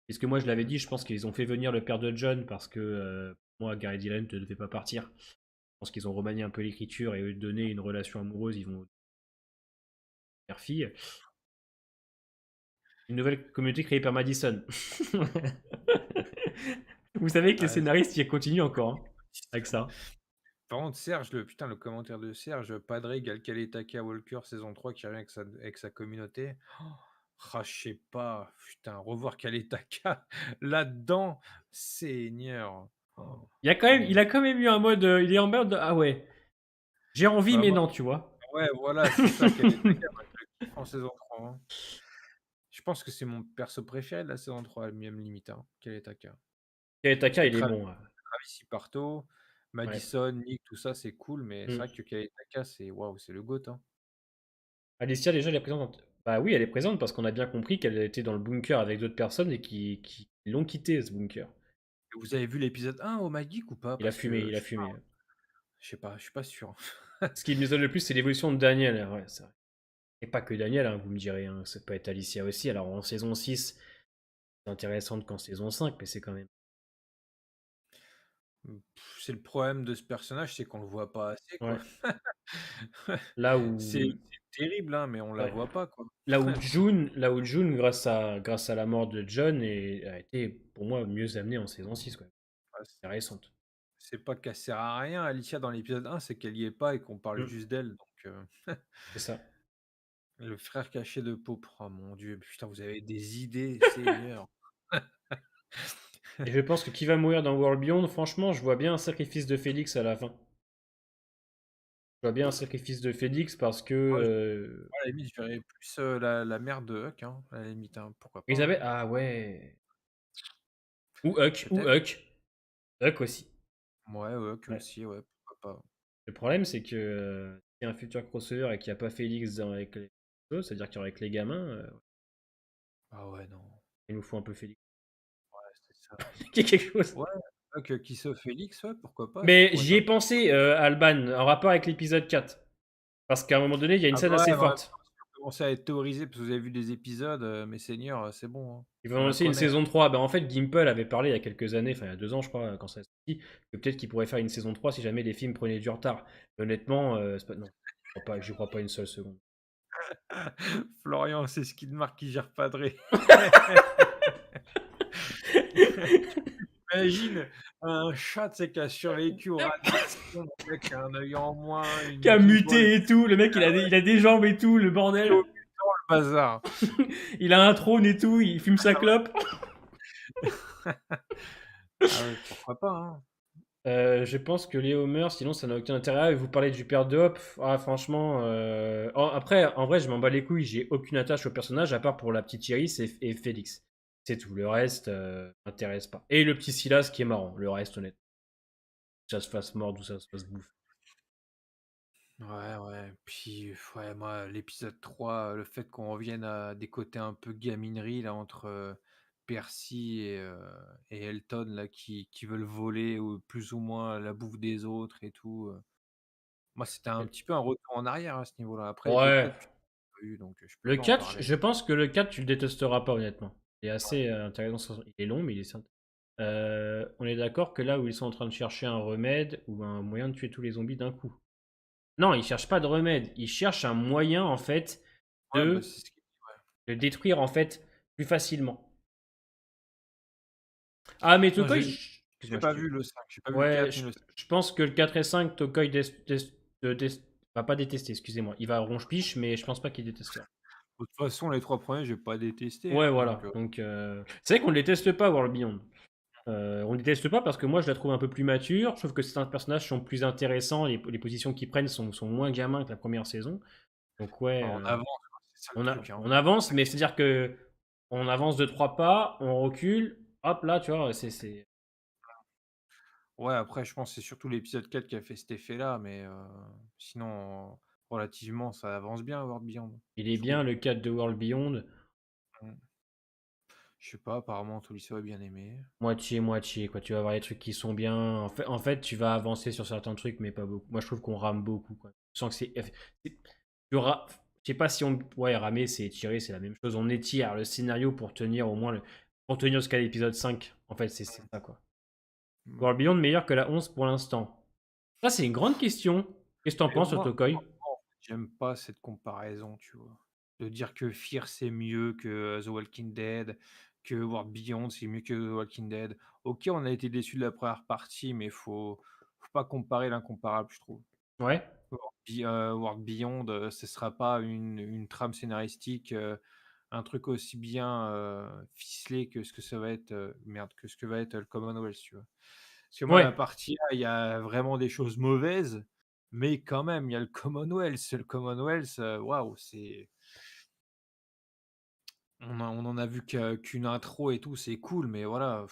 S1: Parce que moi, je l'avais
S2: Mm.
S1: dit, je pense qu'ils ont fait venir le père de John parce que moi, Gary Dylan ne devait pas partir. Je pense qu'ils ont remanié un peu l'écriture et eux donner une relation amoureuse, ils vont faire fille. Une nouvelle communauté créée par Madison. Vous savez que les
S2: Ouais,
S1: scénaristes y continuent encore hein, avec ça.
S2: par contre, Serge, le commentaire de Serge, Padre égale Kaletaka Walker saison 3 qui revient avec sa communauté. Oh, ah, je sais pas, putain, revoir Kaletaka là-dedans, Seigneur. Oh,
S1: Il
S2: mon-
S1: a quand même eu un mode, il est en mode, ah ouais, j'ai envie
S2: Bah,
S1: mais
S2: moi,
S1: non, tu vois.
S2: ouais, voilà, c'est ça, Kaletaka, moi, je le kiffe en saison 3, hein. Je pense que c'est mon perso préféré de la saison 3, même limite, hein, Kaletaka. Parce
S1: Kaitaka,
S2: que
S1: il est bon.
S2: Travis Parto,
S1: Ouais.
S2: Madison, Nick, tout ça, c'est cool, mais c'est
S1: Mm.
S2: vrai que Kaletaka, c'est waouh, c'est le GOAT, hein.
S1: Alicia, déjà, elle est présente. Bah oui, elle est présente parce qu'on a bien compris qu'elle était dans le bunker avec d'autres personnes et qui l'ont quitté, ce bunker.
S2: Vous avez vu l'épisode 1 au McGeek ou pas?
S1: Il a
S2: Parce
S1: fumé,
S2: que
S1: il a fumé.
S2: je sais pas, je suis pas sûr.
S1: Ce qui m'étonne le plus, c'est l'évolution de Daniel. Ouais, c'est vrai. Et pas que Daniel, hein, vous me direz. Hein, ça peut être Alicia aussi. Alors en saison 6, c'est intéressante qu'en saison 5, mais c'est quand même.
S2: C'est le problème de ce personnage, c'est qu'on le voit pas assez, quoi.
S1: Ouais. Là
S2: C'est
S1: où.
S2: terrible, hein, mais on la
S1: Ouais.
S2: voit pas, quoi.
S1: Là où June, grâce à la mort de John, a été pour moi mieux amenée en saison 6. Quoi.
S2: Ouais,
S1: C'est récente.
S2: c'est pas qu'elle sert à rien, Alicia, dans l'épisode 1, c'est qu'elle y est pas et qu'on parle
S1: Mm,
S2: juste d'elle, donc
S1: c'est ça.
S2: le frère caché de Pope, oh mon Dieu, putain, vous avez des idées, Seigneur.
S1: Et je pense que qui va mourir dans World Beyond, franchement, je vois bien un sacrifice de Félix à la fin. Je vois bien un sacrifice de Félix parce que
S2: Moi, à la limite, je verrais plus, la mère de Huck, hein, à la limite, hein, pourquoi pas, hein.
S1: Elisabeth, ah ouais. Ou
S2: Peut-être.
S1: Huck. Huck aussi.
S2: Ouais, Huck
S1: Ouais.
S2: aussi, ouais, pourquoi pas.
S1: Le problème, c'est que s'il y a un futur crossover et qu'il n'y a pas Félix avec les autres, c'est-à-dire qu'il y aura avec les gamins,
S2: Ah ouais, non,
S1: il nous faut un peu Félix.
S2: ouais, c'est ça.
S1: Qu'il y ait quelque chose.
S2: Ouais, Huck, qui sauve Félix, ouais, pourquoi pas, ça
S1: Mais
S2: pourrait être
S1: j'y ai
S2: intéressant.
S1: pensé, Alban, en rapport avec l'épisode 4. Parce qu'à un moment donné, il y a une
S2: Ah
S1: scène
S2: bah
S1: assez
S2: ouais, mais en même
S1: forte.
S2: temps, si vous commencez à être théorisé parce que vous avez vu des épisodes, mes seigneurs, c'est bon, hein.
S1: Ils vont
S2: On la
S1: lancer une
S2: connaît, hein.
S1: saison 3. Ben, en fait, Gimple avait parlé il y a quelques années, enfin il y a 2 ans, je crois, quand ça a sorti, que peut-être qu'il pourrait faire une saison 3 si jamais les films prenaient du retard. Mais honnêtement, non, j'y crois pas une seule seconde.
S2: Florian, c'est Skidmark qui gère Padré. Imagine un chat, tu sais, qui a survécu aux radiations, le mec qui a un œil en moins,
S1: Qui
S2: une
S1: a
S2: guibole,
S1: muté et tout, le mec il a des jambes et tout, le
S2: le
S1: bordel.
S2: bazar.
S1: Il a un trône et tout, il fume sa clope.
S2: Ah ouais, pourquoi pas, hein.
S1: Je pense que Léo meurt, sinon ça n'a aucun intérêt. Ah, et vous parlez du père de Hop. Ah, franchement. Après, en vrai, je m'en bats les couilles. J'ai aucune attache au personnage, à part pour la petite Iris et Félix. C'est tout. Le reste m'intéresse pas. Et le petit Silas qui est marrant. Le reste, honnête. Que ça se fasse mordre ou ça se fasse bouffer.
S2: Ouais, ouais. Puis, ouais, moi, l'épisode 3, le fait qu'on revienne à des côtés un peu gaminerie, là, entre Percy et Elton, là, qui veulent voler ou plus ou moins la bouffe des autres et tout. Moi, c'était un petit peu un retour en arrière à ce niveau-là. Après, l'épisode
S1: Ouais.
S2: 4, je l'ai pas vu, donc je peux
S1: Le
S2: pas en
S1: 4,
S2: parler.
S1: je pense que le 4, tu le détesteras pas, honnêtement. Il est assez intéressant. Il est long, mais il est simple. On est d'accord que là où ils sont en train de chercher un remède ou un moyen de tuer tous les zombies d'un coup. Non, ils cherchent pas de remède. Ils cherchent un moyen, en fait,
S2: Ouais, bah,
S1: de
S2: c'est ce qui
S1: le détruire, en fait, plus facilement. Ah, mais
S2: non,
S1: Tokoi,
S2: j'ai
S1: excuse-moi,
S2: pas vu le 5, j'ai pas vu le
S1: ouais,
S2: 4 ni le 5.
S1: je pense que le 4 et 5, Tokoi va pas détester, excusez-moi. Il va ronge-piche, mais je pense pas qu'il détestera.
S2: De toute façon, les 3 premiers, j'ai pas détesté,
S1: Ouais,
S2: hein, donc
S1: voilà. Donc, c'est vrai qu'on ne déteste pas World Beyond. On ne déteste pas parce que moi je la trouve un peu plus mature. Je trouve que certains personnages sont plus intéressants. Les positions qu'ils prennent sont moins gamins que la première saison. Donc, ouais,
S2: on avance, quoi, c'est ça le truc, hein.
S1: on avance, mais c'est-à-dire que on avance de 3 pas, on recule. Hop, là, tu vois,
S2: Ouais, après, je pense que c'est surtout l'épisode 4 qui a fait cet effet-là, mais sinon, relativement, ça avance bien World Beyond,
S1: il est
S2: je trouve.
S1: bien le 4 de World Beyond.
S2: Mmh. Je sais pas, apparemment Tolisso a bien aimé.
S1: Moitié-moitié, quoi. Tu vas avoir des trucs qui sont bien. En fait, tu vas avancer sur certains trucs, mais pas beaucoup. Moi, je trouve qu'on rame beaucoup, quoi. Je sens que je sais pas si on. Ouais, ramer, c'est étirer, c'est la même chose. On étire le scénario pour tenir au moins pour tenir jusqu'à l'épisode 5. En fait, c'est ça, quoi.
S2: Mmh.
S1: World Beyond meilleur que la 11 pour l'instant. Ça, c'est une grande question. Qu'est-ce que t'en
S2: Et
S1: penses,
S2: moi,
S1: Tokoi?
S2: j'aime pas cette comparaison, tu vois? De dire que Fear, c'est mieux que The Walking Dead, que World Beyond, c'est mieux que The Walking Dead. OK, on a été déçus de la première partie, mais faut pas comparer l'incomparable, je trouve.
S1: Ouais?
S2: World Beyond, ce sera pas une trame scénaristique, un truc aussi bien, ficelé que ce que ça va être, merde, que ce que va être, le Commonwealth, tu vois? Parce que moi, la
S1: Ouais.
S2: partie A, il y a vraiment des choses mauvaises, mais quand même, il y a le Commonwealth. Le Commonwealth, waouh, c'est on en a vu qu'une intro et tout, c'est cool, mais voilà,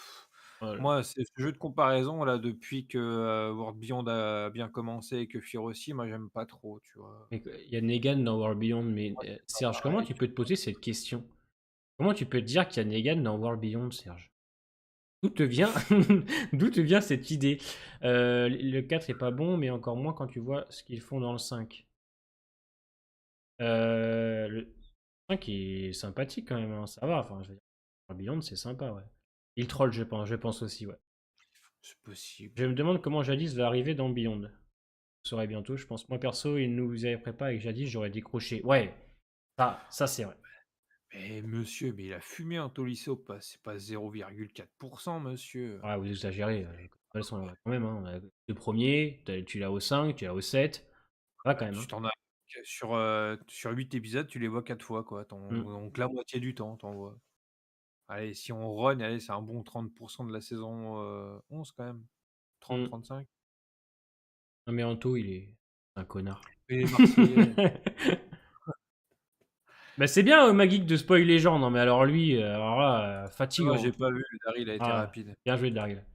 S1: Voilà.
S2: moi, c'est ce jeu de comparaison là, depuis que, World Beyond a bien commencé et que Fear aussi, moi, j'aime pas trop, tu vois?
S1: Mais il y a Negan dans World Beyond, mais
S2: Moi, c'est pas
S1: Serge, comment
S2: pareil,
S1: tu
S2: tu
S1: peux te
S2: vois?
S1: poser cette question? Comment tu peux te dire qu'il y a Negan dans World Beyond, Serge? D'où te vient d'où te vient cette idée? Le 4 est pas bon, mais encore moins quand tu vois ce qu'ils font dans le 5. Le 5 est sympathique quand même, hein, ça va, enfin, je veux dire, Beyond, c'est sympa, ouais. Il troll, je pense aussi, ouais.
S2: C'est possible.
S1: Je me demande comment Jadis va arriver dans Beyond. Vous saurez bientôt, je pense. Moi, perso, il nous avait préparé avec Jadis, j'aurais décroché. Ouais, ça c'est vrai.
S2: Mais monsieur, mais il a fumé un Tolisso, pas c'est pas 0,4 monsieur.
S1: Ouais, vous exagérez, elles sont là quand même, hein. On a les 2 premiers, tu l'as au 5, tu l'as au 7. Ça va quand
S2: Bah,
S1: même,
S2: tu
S1: hein.
S2: t'en as que sur 8 épisodes, tu les vois 4 fois, quoi.
S1: Mmh.
S2: Donc la moitié du temps, tu en vois. Allez, si on rogne, allez, c'est un bon 30 de la saison, 11 quand même.
S1: Mmh.
S2: 30-35.
S1: Non mais Anto, il est un connard.
S2: Et les Marseillais,
S1: Bah, c'est bien, Magic de spoil les gens. Non mais alors lui, alors là,
S2: ah,
S1: fatigant.
S2: j'ai pas vu, le Daryl a été
S1: Ah,
S2: rapide.
S1: bien joué Daryl.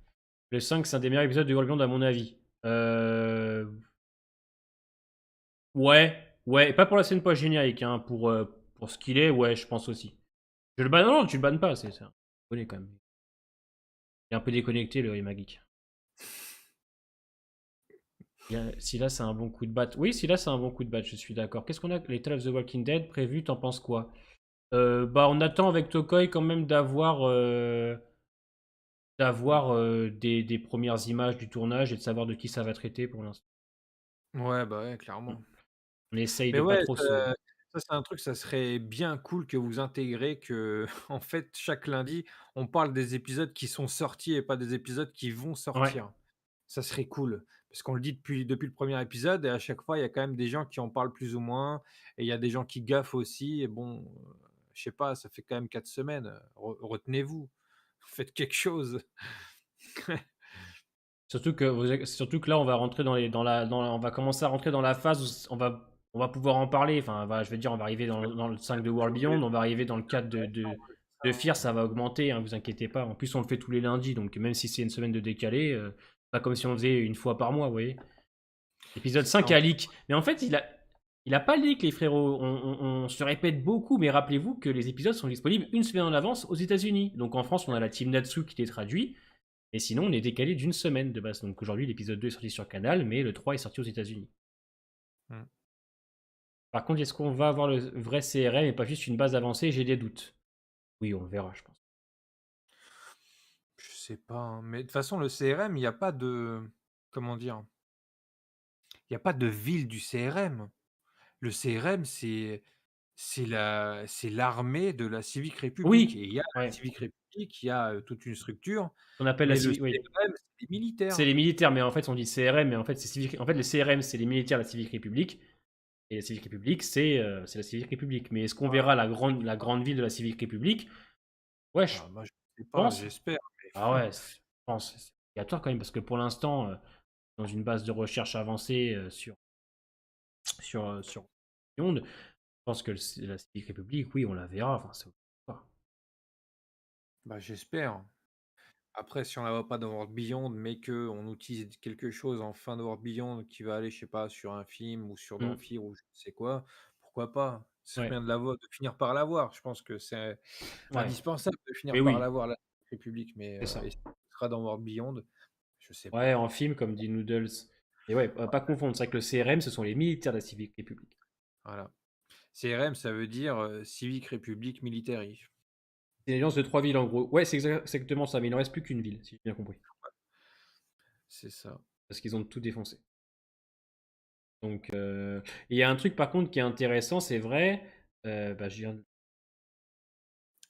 S1: Le 5, c'est un des meilleurs épisodes de World Beyond à mon avis. Ouais, ouais, pas pour la scène pas générique, hein, pour ce qu'il est, ouais, je pense aussi. Je le banne, non, tu le bannes pas, c'est ça. Connais quand même. Il est un peu déconnecté le Magic. Si là c'est un bon coup de batte. Oui, si là c'est un bon coup de batte, je suis d'accord. Qu'est-ce qu'on a les Tales of the Walking Dead prévus, t'en penses quoi? Bah on attend avec Tokoi quand même d'avoir des premières images du tournage et de savoir de qui ça va traiter pour l'instant.
S2: Ouais, bah, ouais,
S1: Mm.
S2: clairement.
S1: On essaye
S2: Mais
S1: de pas
S2: ouais,
S1: trop se.
S2: ça c'est un truc, ça serait bien cool que vous intégrez que, en fait, chaque lundi, on parle des épisodes qui sont sortis et pas des épisodes qui vont
S1: Ouais.
S2: sortir. Ça serait cool, parce qu'on le dit depuis le premier épisode et à chaque fois, il y a quand même des gens qui en parlent plus ou moins et il y a des gens qui gaffent aussi et bon, je sais pas, ça fait quand même 4 semaines, retenez-vous, faites quelque chose.
S1: Surtout que là, on va rentrer on va commencer à rentrer dans la phase où on va pouvoir en parler. Enfin, je veux dire, on va arriver dans le 5 de World Beyond, on va arriver dans le 4 de Fear, ça va augmenter, hein, vous inquiétez pas. En plus, on le fait tous les lundis, donc même si c'est une semaine de décalé, pas comme si on faisait une fois par mois, vous voyez. L'épisode
S2: C'est ça
S1: 5
S2: en
S1: a
S2: plus.
S1: leak. Mais en fait, il a pas leak, les frérots. On se répète beaucoup, mais rappelez-vous que les épisodes sont disponibles une semaine en avance aux États-Unis. Donc en France, on a la team Natsu qui les traduit. Et sinon, on est décalé d'une semaine de base. Donc aujourd'hui, l'épisode 2 est sorti sur Canal, mais le 3 est sorti aux États-Unis.
S2: Mmh.
S1: Par contre, est-ce qu'on va avoir le vrai CRM et pas juste une base avancée? J'ai des doutes. Oui, on le verra, je pense.
S2: Je sais pas, hein, mais de toute façon, le CRM, il y a pas de comment dire? Il y a pas de ville du CRM. Le CRM, c'est l'armée de la civique république et
S1: Oui,
S2: il y a la
S1: ouais.
S2: civique république, il y a, toute une structure,
S1: On appelle la
S2: mais le
S1: civique. Oui.
S2: CRM, c'est les
S1: C'est
S2: militaires.
S1: les militaires, mais en fait, on dit CRM, mais en fait, c'est civique. En fait, le CRM, c'est les militaires de la civique république. Et la Civic République, c'est la Civic République. Mais est-ce qu'on
S2: Ah,
S1: verra la grande ville de la Civic République? Ouais, je
S2: ah, moi, je sais pas,
S1: pense.
S2: j'espère,
S1: Ah
S2: mais
S1: ouais, je pense. C'est obligatoire quand même, parce que pour l'instant, dans une base de recherche avancée sur Beyond, je pense que la Civic République, oui, on la verra. Enfin, c'est obligatoire.
S2: bah, j'espère. Après, si on la voit pas dans World Beyond, mais que on utilise quelque chose en fin de World Beyond qui va aller, je sais pas, sur un film ou sur
S1: Mm.
S2: d'Amphi ou je ne sais quoi, pourquoi pas? Ce serait
S1: Ouais,
S2: bien de finir par l'avoir. Je pense que c'est
S1: ouais.
S2: indispensable de
S1: Mais
S2: finir par
S1: oui,
S2: l'avoir, la République, mais
S1: c'est ça.
S2: est-ce que ce sera dans World Beyond? Je sais
S1: Ouais,
S2: pas.
S1: en film, comme dit Noodles. Et ouais, pas confondre. C'est vrai que le CRM, ce sont les militaires de la Civic République.
S2: Voilà. CRM, ça veut dire, Civic Republic Military.
S1: C'est une alliance de 3 villes en gros. Ouais, c'est exactement ça, mais il ne reste plus qu'une ville, si j'ai bien compris.
S2: C'est ça.
S1: Parce qu'ils ont tout défoncé. Donc, il y a un truc par contre qui est intéressant, c'est vrai. Bah,
S2: Ah,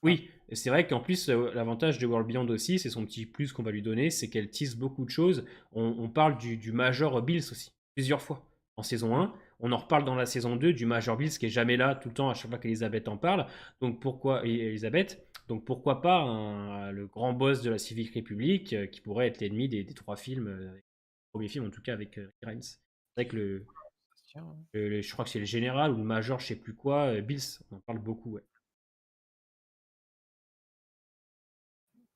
S1: oui, c'est vrai qu'en plus, l'avantage de World Beyond aussi, c'est son petit plus qu'on va lui donner, c'est qu'elle tease beaucoup de choses. On parle du Major Bills aussi, plusieurs fois. En saison
S2: mmh.
S1: 1, on en reparle dans la saison 2 du Major Bills qui est jamais là tout le temps à chaque fois qu'Elisabeth en parle. Donc pourquoi Elisabeth, donc pourquoi pas le grand boss de la Civic République qui pourrait être l'ennemi des 3 films, le premier film en tout cas avec Grimes. C'est vrai que
S2: Ça se tient, hein.
S1: je crois que c'est le général ou le major, je sais plus quoi, Bills, on en parle beaucoup. Ouais.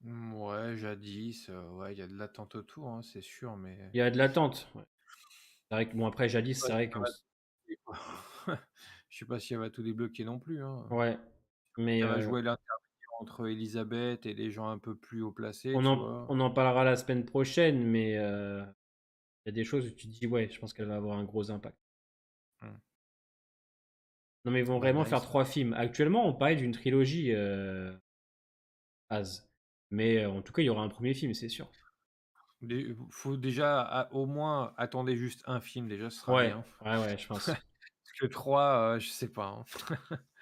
S2: Ouais, jadis, ouais, il y a de l'attente autour, hein, c'est sûr, mais
S1: Il y a de l'attente. Ouais. C'est vrai que bon après
S2: je sais
S1: jadis,
S2: pas
S1: c'est
S2: si
S1: vrai
S2: ça
S1: qu'on
S2: va tout débloquer, quoi. Je sais pas si elle va tout débloquer non plus, hein.
S1: ouais, mais
S2: Elle va jouer l'intermédiaire entre Elisabeth et les gens un peu plus haut placés,
S1: on
S2: tu
S1: en,
S2: vois?
S1: on en parlera la semaine prochaine, mais il y a des choses où tu te dis ouais, je pense qu'elle va avoir un gros impact.
S2: Mmh.
S1: Non mais ils vont
S2: Bah,
S1: vraiment faire
S2: nice.
S1: 3 films. Actuellement, on parlait d'une trilogie Az, mais en tout cas, il y aura un premier film, c'est sûr.
S2: Faut déjà au moins attendez juste un film déjà, ce sera
S1: Ouais,
S2: bien.
S1: ouais, je pense.
S2: Parce que 3, je sais pas, hein.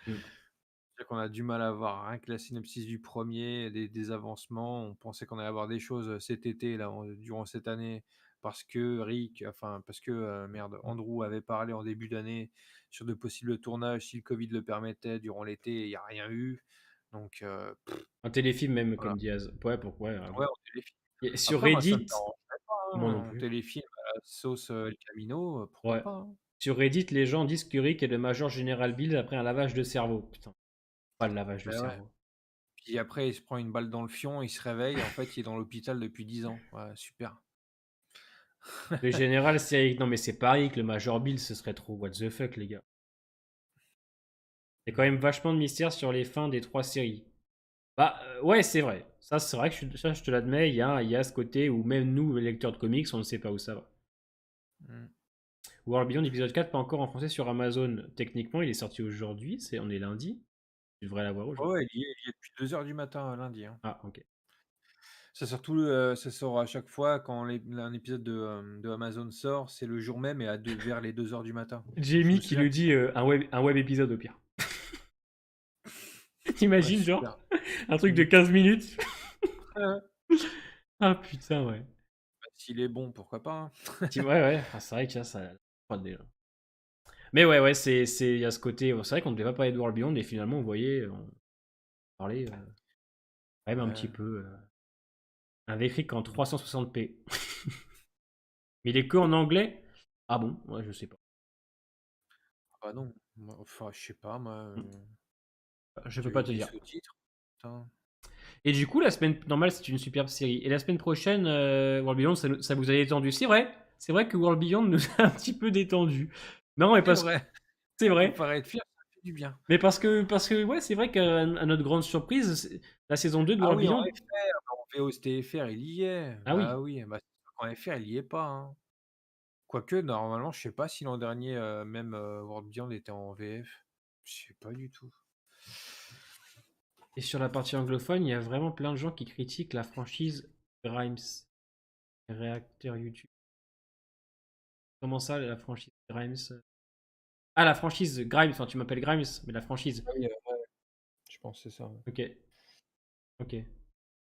S1: Mm.
S2: C'est-à-dire qu'on a du mal à voir rien que la synopsis du premier, des avancements. On pensait qu'on allait avoir des choses, cet été là, durant cette année parce que merde, Andrew avait parlé en début d'année sur de possibles tournages si le covid le permettait durant l'été et il y a rien eu. Donc
S1: Un téléfilm même
S2: voilà.
S1: comme Diaz. Ouais, pourquoi ouais,
S2: Ouais,
S1: avoue.
S2: en téléfilm.
S1: Et sur
S2: Après moi ça me
S1: Reddit,
S2: dérangerait pas,
S1: moi non
S2: hein, en
S1: plus.
S2: téléfilm à la sauce, El Camino, pourquoi
S1: Ouais.
S2: pas, hein?
S1: Sur Reddit, les gens disent que Rick est le Major Général Bills après un lavage de cerveau. Putain, pas le lavage de
S2: Beh, ouais.
S1: cerveau.
S2: Puis après il se prend une balle dans le fion, il se réveille, en fait, il est dans l'hôpital depuis 10 ans. Ouais, super.
S1: Le général, c'est Rick. Non, mais c'est pas Rick, le Major Bills, ce serait trop what the fuck, les gars. Il y a quand
S2: Mmh.
S1: même vachement de mystère sur les fins des 3 séries. Bah, ouais, c'est vrai. Ça, c'est vrai que ça, je te l'admets. Il y a ce côté où même nous, les lecteurs de comics, on ne sait pas où ça va.
S2: Mmh.
S1: World Beyond épisode 4, pas encore en français sur Amazon. Techniquement, il est sorti aujourd'hui. On est lundi. Tu devrais l'avoir
S2: Ouais,
S1: aujourd'hui.
S2: ouais, il y est depuis 2 heures du matin, lundi, hein.
S1: Ah, ok.
S2: Ça sort à chaque fois quand un épisode de Amazon sort, c'est le jour même et vers les 2 heures du matin. Je me
S1: Jamie qui
S2: souviens
S1: nous dit un web épisode au pire.
S2: ouais,
S1: T'imagines, genre,
S2: super.
S1: un truc de
S2: Mmh.
S1: 15 minutes.
S2: Ouais,
S1: Ah putain, ouais.
S2: bah, s'il est bon, pourquoi pas, hein.
S1: Ouais. Ah, c'est vrai que ça a pas déjà. Mais ouais, il y a ce côté. C'est vrai qu'on ne devait pas parler de World Beyond, et finalement, vous voyez, on parlait quand même un petit
S2: Ouais.
S1: peu. Avec Rick en 360p. Mais il est que en anglais. Ah bon? Ouais, je sais pas.
S2: Ah bah non, moi enfin, je sais pas moi,
S1: Je peux
S2: tu
S1: pas
S2: veux
S1: te
S2: des
S1: dire.
S2: sous-titres? Putain.
S1: Et du coup, la semaine normale, c'est une superbe série. Et la semaine prochaine, World Beyond, ça vous a détendu. C'est vrai. C'est vrai que World Beyond nous a un petit peu détendu. Non, mais
S2: C'est
S1: parce que
S2: vrai,
S1: c'est vrai.
S2: comparé de fier, ça fait du bien.
S1: Mais parce que ouais, c'est vrai qu'à notre grande surprise, la saison 2 de
S2: Ah
S1: World
S2: oui, en
S1: Beyond.
S2: FR, en VO FR, il y est.
S1: Ah oui.
S2: Bah oui, bah, c'est sûr qu'en FR, il y est pas, hein. Quoique, normalement, je sais pas si l'an dernier, même, World Beyond était en VF. Je sais pas du tout.
S1: Et sur la partie anglophone, il y a vraiment plein de gens qui critiquent la franchise Grimes. Réacteur YouTube. Comment ça, la franchise Grimes? Ah, la franchise Grimes. Enfin, tu m'appelles Grimes, mais la franchise.
S2: Ah oui, ouais, je pense que c'est ça, ouais.
S1: Ok, ok.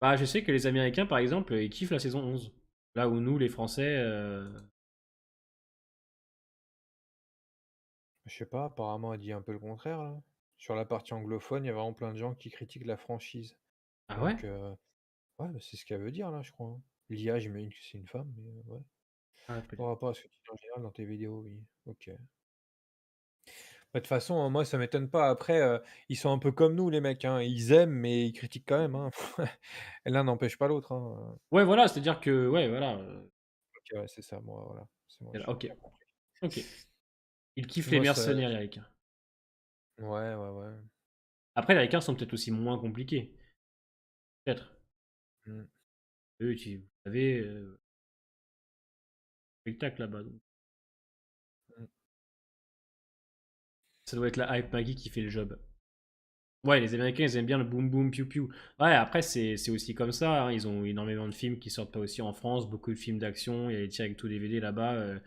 S1: Bah, je sais que les Américains, par exemple, ils kiffent la saison 11. Là où nous, les Français.
S2: Je Je sais pas, apparemment, elle dit un peu le contraire, là. Sur la partie anglophone, il y a vraiment plein de gens qui critiquent la franchise.
S1: Ah ouais?
S2: Donc, ouais, bah, c'est ce qu'elle veut dire, là, je crois, hein. L'IA, j'imagine que c'est une femme, mais, ouais.
S1: Ah
S2: Par
S1: peut-être.
S2: rapport à ce que tu dis en général dans tes vidéos, oui. OK. Bah, de toute façon, moi, ça m'étonne pas. Après, ils sont un peu comme nous, les mecs, hein. Ils aiment, mais ils critiquent quand même, hein. L'un n'empêche pas l'autre, hein.
S1: Ouais, voilà, c'est-à-dire que ouais, voilà,
S2: OK, ouais, c'est ça, moi, voilà. C'est moi,
S1: c'est là
S2: j'ai
S1: OK,
S2: bien compris.
S1: OK. Il
S2: Parce que
S1: kiffe les
S2: moi, ça
S1: mercenaires, les Ricains.
S2: ouais, ouais, ouais.
S1: Après, les Ricains sont peut-être aussi moins compliqués, peut-être.
S2: Mmh,
S1: Eux, vous savez, spectacle là-bas, donc
S2: mmh.
S1: ça doit être la hype Maggie qui fait le job. Ouais, les Américains, ils aiment bien le boom boom piou piou. Ouais, après, c'est aussi comme ça, hein. Ils ont énormément de films qui sortent pas aussi en France, beaucoup de films d'action. Il y a les tirs avec tout DVD là-bas.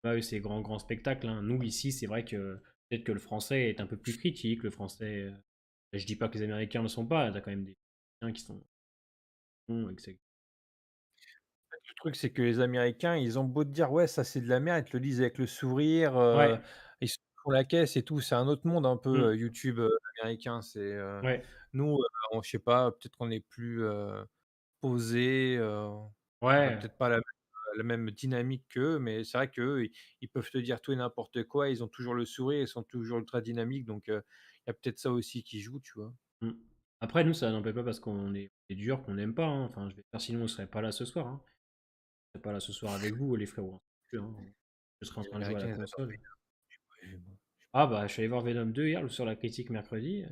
S1: Eux, c'est grand, grand spectacle, hein. Nous, ici, c'est vrai que peut-être que le français est un peu plus critique. Le français, je dis pas que les Américains ne le sont pas. T'as quand même des Américains qui sont bons, etc.
S2: Le truc, c'est que les Américains, ils ont beau te dire: «Ouais, ça, c'est de la merde», ils te le disent avec le sourire,
S1: Ouais,
S2: ils se font la caisse et tout. C'est un autre monde un peu,
S1: mm,
S2: YouTube, américain.
S1: ouais,
S2: Nous, on je sais pas, peut-être qu'on est plus, posé, on a
S1: ouais.
S2: peut-être pas la même dynamique qu'eux, mais c'est vrai qu'eux, ils peuvent te dire tout et n'importe quoi. Ils ont toujours le sourire, ils sont toujours ultra dynamiques, donc il y a peut-être ça aussi qui joue, tu vois?
S1: Mm. Après, nous, ça n'empêche pas parce qu'on est dur, qu'on n'aime pas, hein. Enfin, je vais faire sinon, on serait pas là ce soir, hein. On serait pas là ce soir avec vous, les frérots, hein. Je serais en
S2: Les
S1: train de jouer à la
S2: Américains, ils adorent
S1: console.
S2: Venom, ouais, bon.
S1: Ah bah, je suis allé voir Venom 2 hier sur la critique mercredi.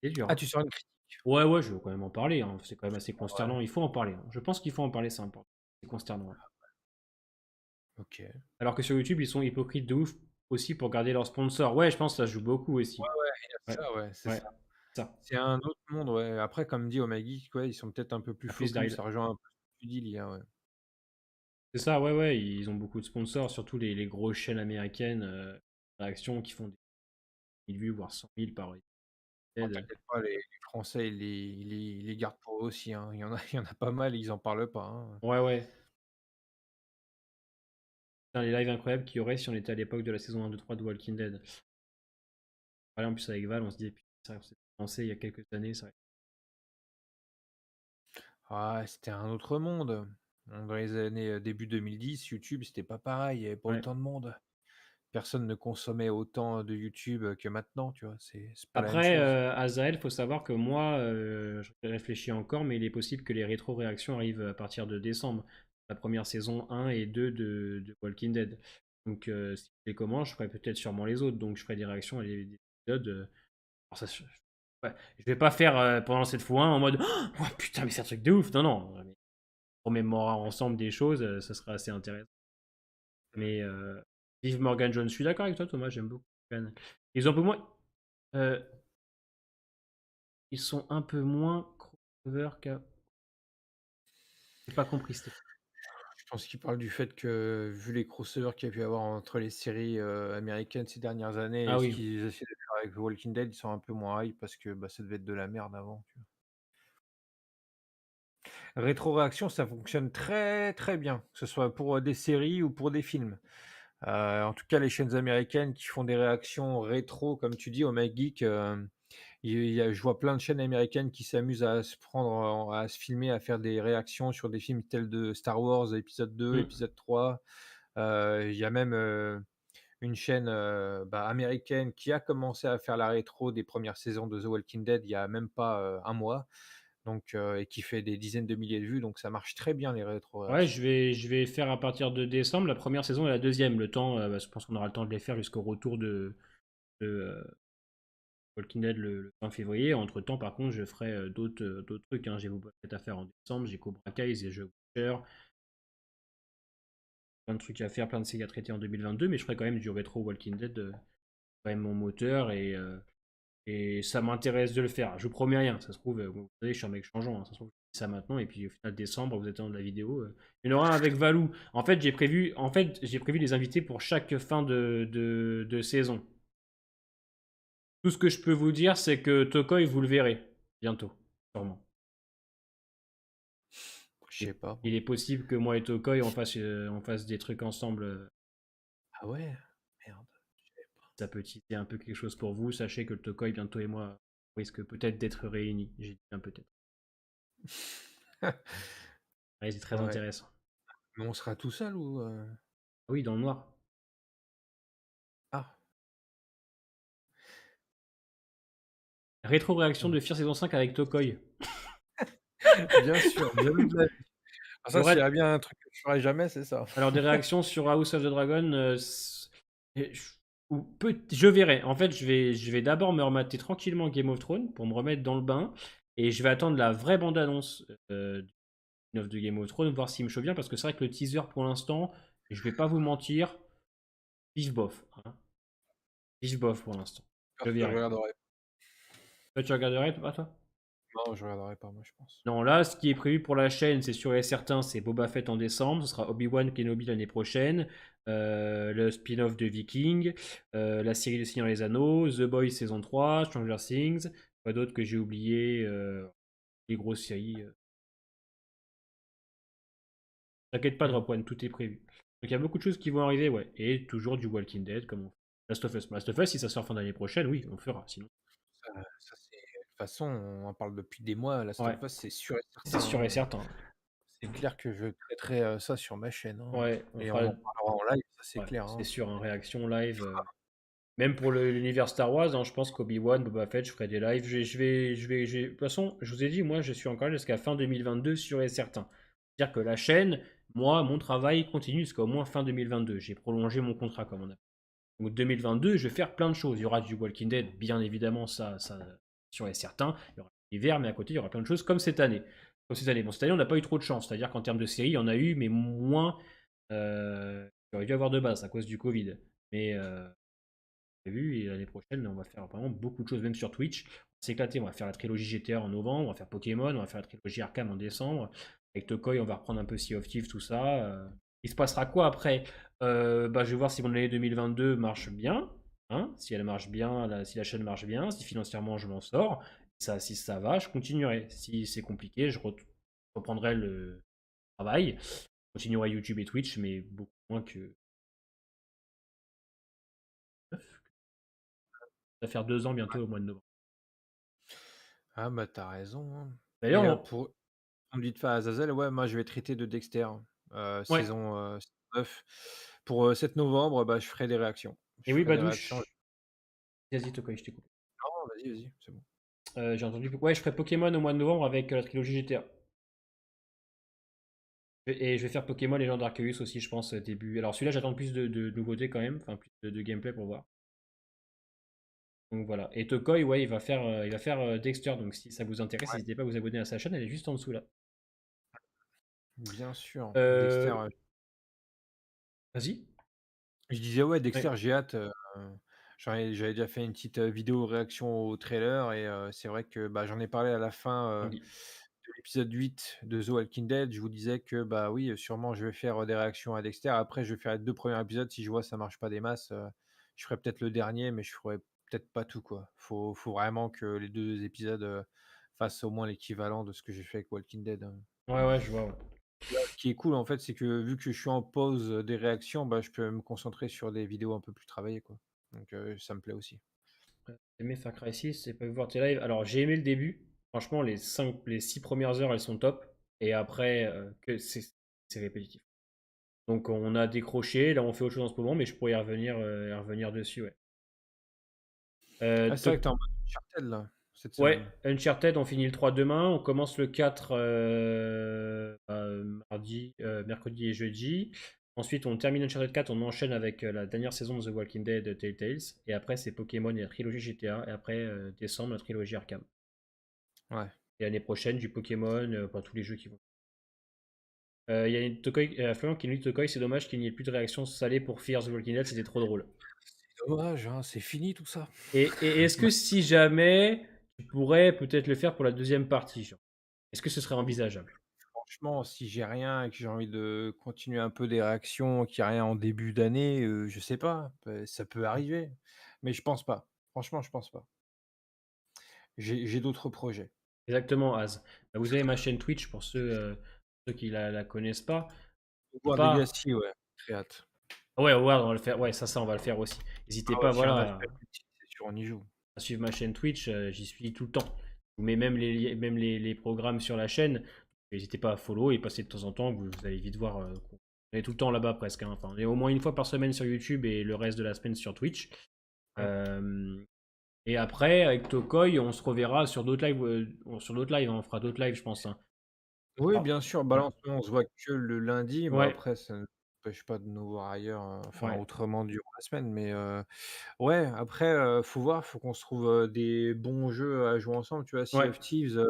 S1: C'est dur,
S2: Ah,
S1: hein.
S2: tu sors une critique?
S1: Ouais, ouais, je veux quand même en parler, hein. C'est quand même assez
S2: Ouais,
S1: consternant. Il faut en parler, hein. Je pense qu'il faut en parler, c'est important. C'est consternant, ouais.
S2: OK.
S1: Alors que sur YouTube, ils sont hypocrites de ouf aussi pour garder leurs sponsors. Ouais, je pense que ça joue beaucoup aussi.
S2: Ouais, il y a
S1: Ouais,
S2: ça, ouais, c'est
S1: ouais,
S2: ça.
S1: ça.
S2: C'est un autre monde, ouais. Après, comme dit Omagi, ouais, ils sont peut-être un peu plus
S1: À plus
S2: focus,
S1: d'arriver.
S2: ça rejoint un peu ce que tu dis, l'IA, ouais.
S1: C'est ça, ouais, ouais, ils ont beaucoup de sponsors, surtout les grosses chaînes américaines, réactions qui font des 1000 vues, voire 100 000 par
S2: Oh,
S1: épisode.
S2: t'inquiète pas, les Français, ils les gardent pour eux aussi, hein. Il y en a pas mal, ils en parlent pas, hein.
S1: Ouais, ouais. Putain, les lives incroyables qu'il y aurait si on était à l'époque de la saison 1, 2, 3 de Walking Dead. Voilà, en plus avec Val, on se dit, putain, ça, on s'est lancé il y a quelques années, ça.
S2: Ah, c'était un autre monde. Dans les années, début 2010, YouTube, c'était pas pareil, il y avait pas
S1: Ouais.
S2: autant de monde. Personne ne consommait autant de YouTube, que maintenant, tu vois? C'est pas la même
S1: Après,
S2: chose.
S1: Azael, faut savoir que moi, je réfléchis encore, mais il est possible que les rétro-réactions arrivent à partir de décembre. La première saison 1 et 2 de Walking Dead. Donc, si je les commence, je ferai peut-être sûrement les autres. Donc, je ferai des réactions à des épisodes. Alors ça, ouais, je vais pas faire pendant cette fois 1 en mode oh, putain, mais c'est un truc de ouf. Non, non. Mais on remémorera ensemble des choses, ça sera assez intéressant.
S2: Mmh.
S1: Mais vive Morgan Jones, je suis d'accord avec toi, Thomas, j'aime beaucoup. Ils ont un peu moins. euh, Ils sont un peu moins crossover qu'à. J'ai pas compris, c'était.
S2: Je pense qu'il parle du fait que, vu les crossovers qu'il y a pu y avoir entre les séries, américaines ces dernières années
S1: Ah
S2: et ce
S1: oui.
S2: qu'ils essaient de faire avec The Walking Dead, ils sont un peu moins hype parce que, bah, ça devait être de la merde avant, tu vois? Rétroréaction, ça fonctionne très, très bien, que ce soit pour, des séries ou pour des films. En tout cas, les chaînes américaines qui font des réactions rétro, comme tu dis, au McGeek, je vois plein de chaînes américaines qui s'amusent à se prendre à se filmer, à faire des réactions sur des films tels de Star Wars épisode 2,
S1: Mm.
S2: épisode 3. Il y a même, une chaîne, bah, américaine qui a commencé à faire la rétro des premières saisons de The Walking Dead il y a même pas, 1 mois, donc et qui fait des dizaines de milliers de vues, donc ça marche très bien les
S1: Ouais,
S2: rétro-réactions.
S1: je vais faire à partir de décembre la première saison et la deuxième. Le temps, bah, je pense qu'on aura le temps de les faire jusqu'au retour de, Walking Dead le 20 février. Entre-temps, par contre, je ferai d'autres trucs, hein. J'ai Boba Fett à faire en décembre, j'ai Cobra Kai, j'ai The Witcher, plein de trucs à faire, plein de séries à traiter en 2022, mais je ferai quand même du rétro Walking Dead, quand même mon moteur, et ça m'intéresse de le faire. Je vous promets rien, ça se trouve, vous savez, je suis un mec changeant, hein. Ça se trouve, je dis ça maintenant, et puis au final, décembre, vous êtes dans la vidéo. Il y en aura un avec Valou. En fait, j'ai prévu les invités pour chaque fin de saison. Tout ce que je peux vous dire, c'est que Tokoi, vous le verrez bientôt, sûrement.
S2: Je sais
S1: Et
S2: pas moi.
S1: il est possible que moi et Tokoi, on fasse des trucs ensemble.
S2: Ah ouais?
S1: Ça peut teaser un peu quelque chose pour vous. Sachez que le Tokoi, bientôt et moi, risque peut-être d'être réunis. J'ai dit un peut-être. Ouais, c'est très
S2: Ouais.
S1: intéressant.
S2: Mais on sera tout seul ou
S1: Ah oui, dans le noir.
S2: Ah,
S1: Rétro-réaction
S2: mmh.
S1: de Fear saison 5 avec Tokoi.
S2: Bien sûr, jamais de la vie. Ah
S1: Il y
S2: ça,
S1: aura
S2: s'il y a bien un truc que je ferai jamais, c'est ça.
S1: alors des réactions sur House of the Dragon. Et je verrai. En fait, je vais d'abord me remater tranquillement Game of Thrones pour me remettre dans le bain. Et je vais attendre la vraie bande-annonce du spin-off de Game of Thrones, voir s'il me chauffe bien. Parce que c'est vrai que le teaser, pour l'instant, je vais pas vous mentir, pif bof. Hein. Pif bof pour l'instant. Je
S2: Parce que je
S1: verrai.
S2: regarderai.
S1: Toi, tu regarderais, toi?
S2: Non, je regarderai pas moi, je pense.
S1: Non, là, ce qui est prévu pour la chaîne, c'est sûr et certain, c'est Boba Fett en décembre. Ce sera Obi-Wan Kenobi l'année prochaine. Le spin-off de Viking. La série Le Seigneur des Anneaux. The Boys saison 3. Stranger Things. Pas d'autres que j'ai oublié. Les grosses séries. T'inquiète pas,
S2: Mmh.
S1: Drop One, tout est prévu. Donc il y a beaucoup de choses qui vont arriver, ouais. Et toujours du Walking Dead, comme on fait. Last of Us. Last of Us, si ça sort fin d'année prochaine, oui, on le fera. Sinon,
S2: Ça c'est de toute façon, on en parle depuis des mois, Last
S1: ouais,
S2: of Us, c'est sûr et
S1: c'est
S2: certain,
S1: sûr et
S2: hein.
S1: certain.
S2: C'est clair que je traiterai, ça sur ma chaîne, hein,
S1: Ouais, on
S2: et
S1: fera.
S2: on en parlera en live, ça c'est
S1: Ouais,
S2: clair,
S1: c'est
S2: hein.
S1: sûr, en réaction live. Même pour l'univers Star Wars, hein, je pense qu'Obi-Wan, Boba Fett, je ferai des lives. De toute façon, je vous ai dit, moi, je suis encore là jusqu'à fin 2022, sûr et certain. C'est-à-dire que la chaîne, moi, mon travail continue jusqu'à au moins fin 2022. J'ai prolongé mon contrat, comme on appelle. Donc 2022, je vais faire plein de choses. Il y aura du Walking Dead, bien évidemment, ça, sûr et certain. Il y aura l'hiver, mais à côté, il y aura plein de choses comme cette année. Comme cette année. Bon, cette année, on n'a pas eu trop de chance. C'est-à-dire qu'en termes de séries, il y en a eu, mais moins qu'il aurait dû avoir de base à cause du Covid. Mais prévu. Et l'année prochaine, on va faire vraiment beaucoup de choses, même sur Twitch. On va s'éclater. On va faire la trilogie GTA en novembre, on va faire Pokémon, on va faire la trilogie Arkham en décembre. Avec Tokoi, on va reprendre un peu Sea of Thieves, tout ça. Il se passera quoi après? Je vais voir si mon année 2022 marche bien. Hein, si elle marche bien, si la chaîne marche bien, si financièrement je m'en sors. Si ça va, je continuerai. Si c'est compliqué, je reprendrai le travail. Je continuerai YouTube et Twitch, mais beaucoup moins que. Ça va faire 2 ans bientôt au mois de novembre.
S2: Ah bah, tu as raison, hein,
S1: D'ailleurs,
S2: et pour me dit de faire Azazel, ouais, moi je vais traiter de Dexter,
S1: ouais.
S2: saison 9. Pour, 7 novembre, bah, je ferai des réactions.
S1: Et
S2: Je
S1: oui,
S2: ferai des réactions.
S1: Badouche. Vas-y, Tokoi, je t'écoute.
S2: Non, vas-y, vas-y, c'est bon.
S1: J'ai entendu. Ouais, je ferai Pokémon au mois de novembre avec la trilogie GTA. Et je vais faire Pokémon Legend Arceus aussi, je pense, début. Alors celui-là, j'attends plus de nouveautés quand même, enfin plus de gameplay pour voir. Donc voilà. Et Tokoi, ouais, il va faire Dexter. Donc si ça vous intéresse,
S2: Ouais,
S1: n'hésitez pas à vous abonner à sa chaîne, elle est juste en dessous là.
S2: bien sûr, Dexter,
S1: Euh, Vas-y.
S2: je disais, ouais,
S1: Ouais.
S2: Dexter, j'ai hâte, j'avais déjà fait une petite, vidéo réaction au trailer et c'est vrai que, bah, j'en ai parlé à la fin,
S1: Oui.
S2: de l'épisode 8 de The Walking Dead. Je vous disais que, bah, oui, sûrement je vais faire, des réactions à Dexter. Après, je vais faire les 2 premiers épisodes. Si je vois ça marche pas des masses, je ferai peut-être le dernier, mais je ferai peut-être pas tout, quoi. Faut vraiment que les 2 épisodes, fassent au moins l'équivalent de ce que j'ai fait avec Walking Dead, hein.
S1: Ouais, ouais, je vois. Ouais.
S2: Là, ce qui est cool, en fait, c'est que vu que je suis en pause, des réactions, bah, je peux me concentrer sur des vidéos un peu plus travaillées, quoi. Donc ça me plaît aussi.
S1: J'ai aimé Far Cry 6, j'ai pas vu voir tes lives. Alors j'ai aimé le début. Franchement, les 6 premières heures, elles sont top. Et après, que c'est répétitif. Donc on a décroché, là on fait autre chose en ce moment, mais je pourrais y revenir dessus, ouais.
S2: Ah, c'est vrai que tu es en mode Uncharted, là, cette
S1: Ouais,
S2: semaine?
S1: Uncharted, on finit le 3 demain, on commence le 4 mercredi et jeudi. Ensuite, on termine Uncharted 4, on enchaîne avec la dernière saison de The Walking Dead Telltales. Et après, c'est Pokémon et la trilogie GTA. Et après, décembre, la trilogie Arkham.
S2: Ouais.
S1: Et l'année prochaine, du Pokémon, enfin, tous les jeux qui vont. Il y a Florian qui nous dit Tokoi, c'est dommage qu'il n'y ait plus de réaction salée pour Fear the Walking Dead, c'était trop drôle.
S2: C'est dommage, hein, c'est fini tout ça.
S1: Et est-ce que si jamais, tu pourrais peut-être le faire pour la deuxième partie, genre est-ce que ce serait envisageable?
S2: Franchement, si j'ai rien et que j'ai envie de continuer un peu des réactions, qu'il y a rien en début d'année, je sais pas, ça peut arriver, mais je pense pas. Franchement, je pense pas. J'ai d'autres projets.
S1: Exactement, Az. Bah, vous avez ma chaîne Twitch pour ceux qui la connaissent pas. Je peux
S2: Hogwarts
S1: pas.
S2: Legacy, ouais, très hâte.
S1: Ouais, ouais, on va le faire. Ouais, ça, on va le faire aussi. N'hésitez
S2: Ah
S1: pas,
S2: ouais, s'il y a un
S1: voilà,
S2: aspect multi, c'est sûr, on y joue.
S1: à suivre ma chaîne Twitch. J'y suis tout le temps. Je vous mets même les programmes sur la chaîne. N'hésitez pas à follow et passer de temps en temps. Vous allez vite voir qu'on est tout le temps là-bas presque, hein. Enfin, on est au moins une fois par semaine sur YouTube et le reste de la semaine sur Twitch.
S2: Mmh.
S1: Euh, et après, avec Tokoy, on se reverra sur d'autres lives, hein. On fera d'autres lives, je pense, hein.
S2: Oui, bien sûr, bah,
S1: Mm.
S2: là, en ce moment, on se voit que le lundi. Bah,
S1: Ouais,
S2: après, ça ne empêche pas de nous voir ailleurs, enfin,
S1: ouais,
S2: autrement durant la semaine. Mais, ouais, après, faut voir, faut qu'on se trouve, des bons jeux à jouer ensemble, tu vois? Sea
S1: ouais,
S2: of Thieves,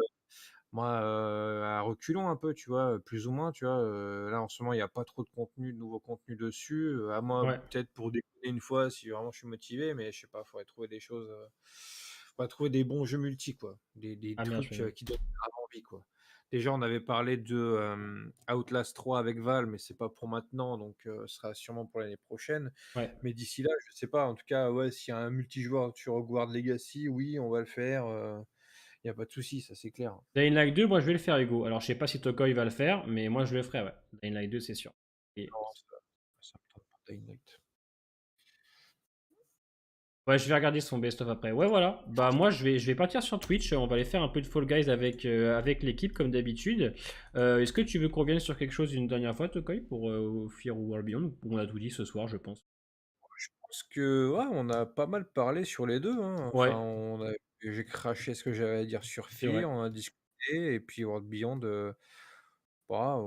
S2: moi, à reculons un peu, tu vois? Plus ou moins, tu vois? Là, en ce moment, il y a pas trop de nouveaux contenus dessus, à moins
S1: ouais.
S2: peut-être pour déconner une fois si vraiment je suis motivé, mais je sais pas, faudrait trouver des choses, faudrait trouver des bons jeux multi, quoi. Des
S1: Ah merde,
S2: trucs, qui donnent vraiment envie, quoi. Déjà, on avait parlé de, Outlast 3 avec Valve, mais c'est pas pour maintenant, donc ce sera sûrement pour l'année prochaine.
S1: ouais.
S2: Mais d'ici là, je sais pas, en tout cas, ouais, s'il y a un multijoueur sur Hogwarts Legacy, oui, on va le faire, il y a pas de souci, ça, c'est clair.
S1: Dying Light 2, moi je vais le faire, Hugo. Alors je sais pas si Tokoy va le faire, mais moi je le ferai, ouais. Dying Light 2, c'est sûr. Et
S2: Non, ça me tente pas Dying Light.
S1: ouais, je vais regarder son best-of après. Ouais, voilà. Bah moi je vais partir sur Twitch. On va aller faire un peu de Fall Guys avec l'équipe comme d'habitude. Est-ce que tu veux qu'on revienne sur quelque chose une dernière fois, Tokoy, pour Fear ou World Beyond? On a tout dit ce soir, je pense.
S2: Parce que, ouais, on a pas mal parlé sur les 2, hein. Enfin,
S1: Ouais,
S2: j'ai craché ce que j'avais à dire sur
S1: c'est vrai.
S2: Fear, on a discuté et puis World Beyond, bah,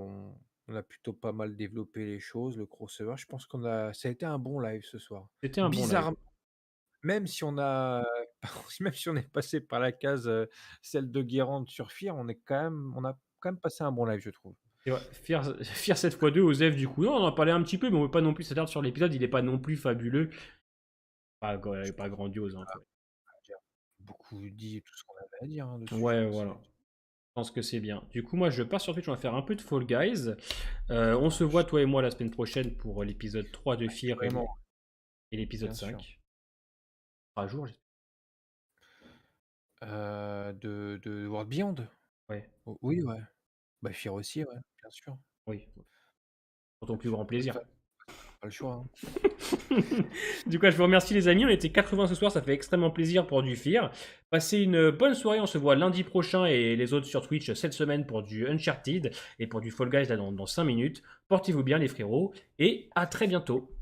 S2: on a plutôt pas mal développé les choses, le crossover. Je pense qu'on a ça a été un bon live ce soir.
S1: C'était un bon live.
S2: Bizarrement, même si on a même si on est passé par la case, celle de Guérande sur Fear, on a quand même passé un bon live, je trouve.
S1: Et ouais, Fear 7x2 Osef du coup. Non, on en a parlé un petit peu, mais on veut pas non plus s'attarder sur l'épisode. Il est pas non plus fabuleux. Pas grandiose, hein, quoi.
S2: J'ai beaucoup dit tout ce qu'on avait à dire, hein, dessus, je
S1: Ouais,
S2: pense,
S1: voilà.
S2: hein.
S1: Je pense que c'est bien. Du coup, moi, je pars sur Twitch, on va faire un peu de Fall Guys. On se voit, toi et moi, la semaine prochaine pour l'épisode 3 de Fear
S2: Vraiment,
S1: et l'épisode
S2: bien sûr.
S1: 5. À jour, j'espère.
S2: De World Beyond?
S1: Ouais,
S2: Oui, ouais. Bah, Fear aussi, ouais, bien sûr.
S1: oui. Pour ton
S2: Bien
S1: plus
S2: sûr.
S1: grand
S2: De toute
S1: plaisir.
S2: fa Pas le choix, hein.
S1: Du coup, je vous remercie, les amis. On était 80 ce soir, ça fait extrêmement plaisir pour du Fear. Passez une bonne soirée. On se voit lundi prochain et les autres sur Twitch cette semaine pour du Uncharted et pour du Fall Guys là, dans 5 minutes. Portez-vous bien, les frérots, et à très bientôt.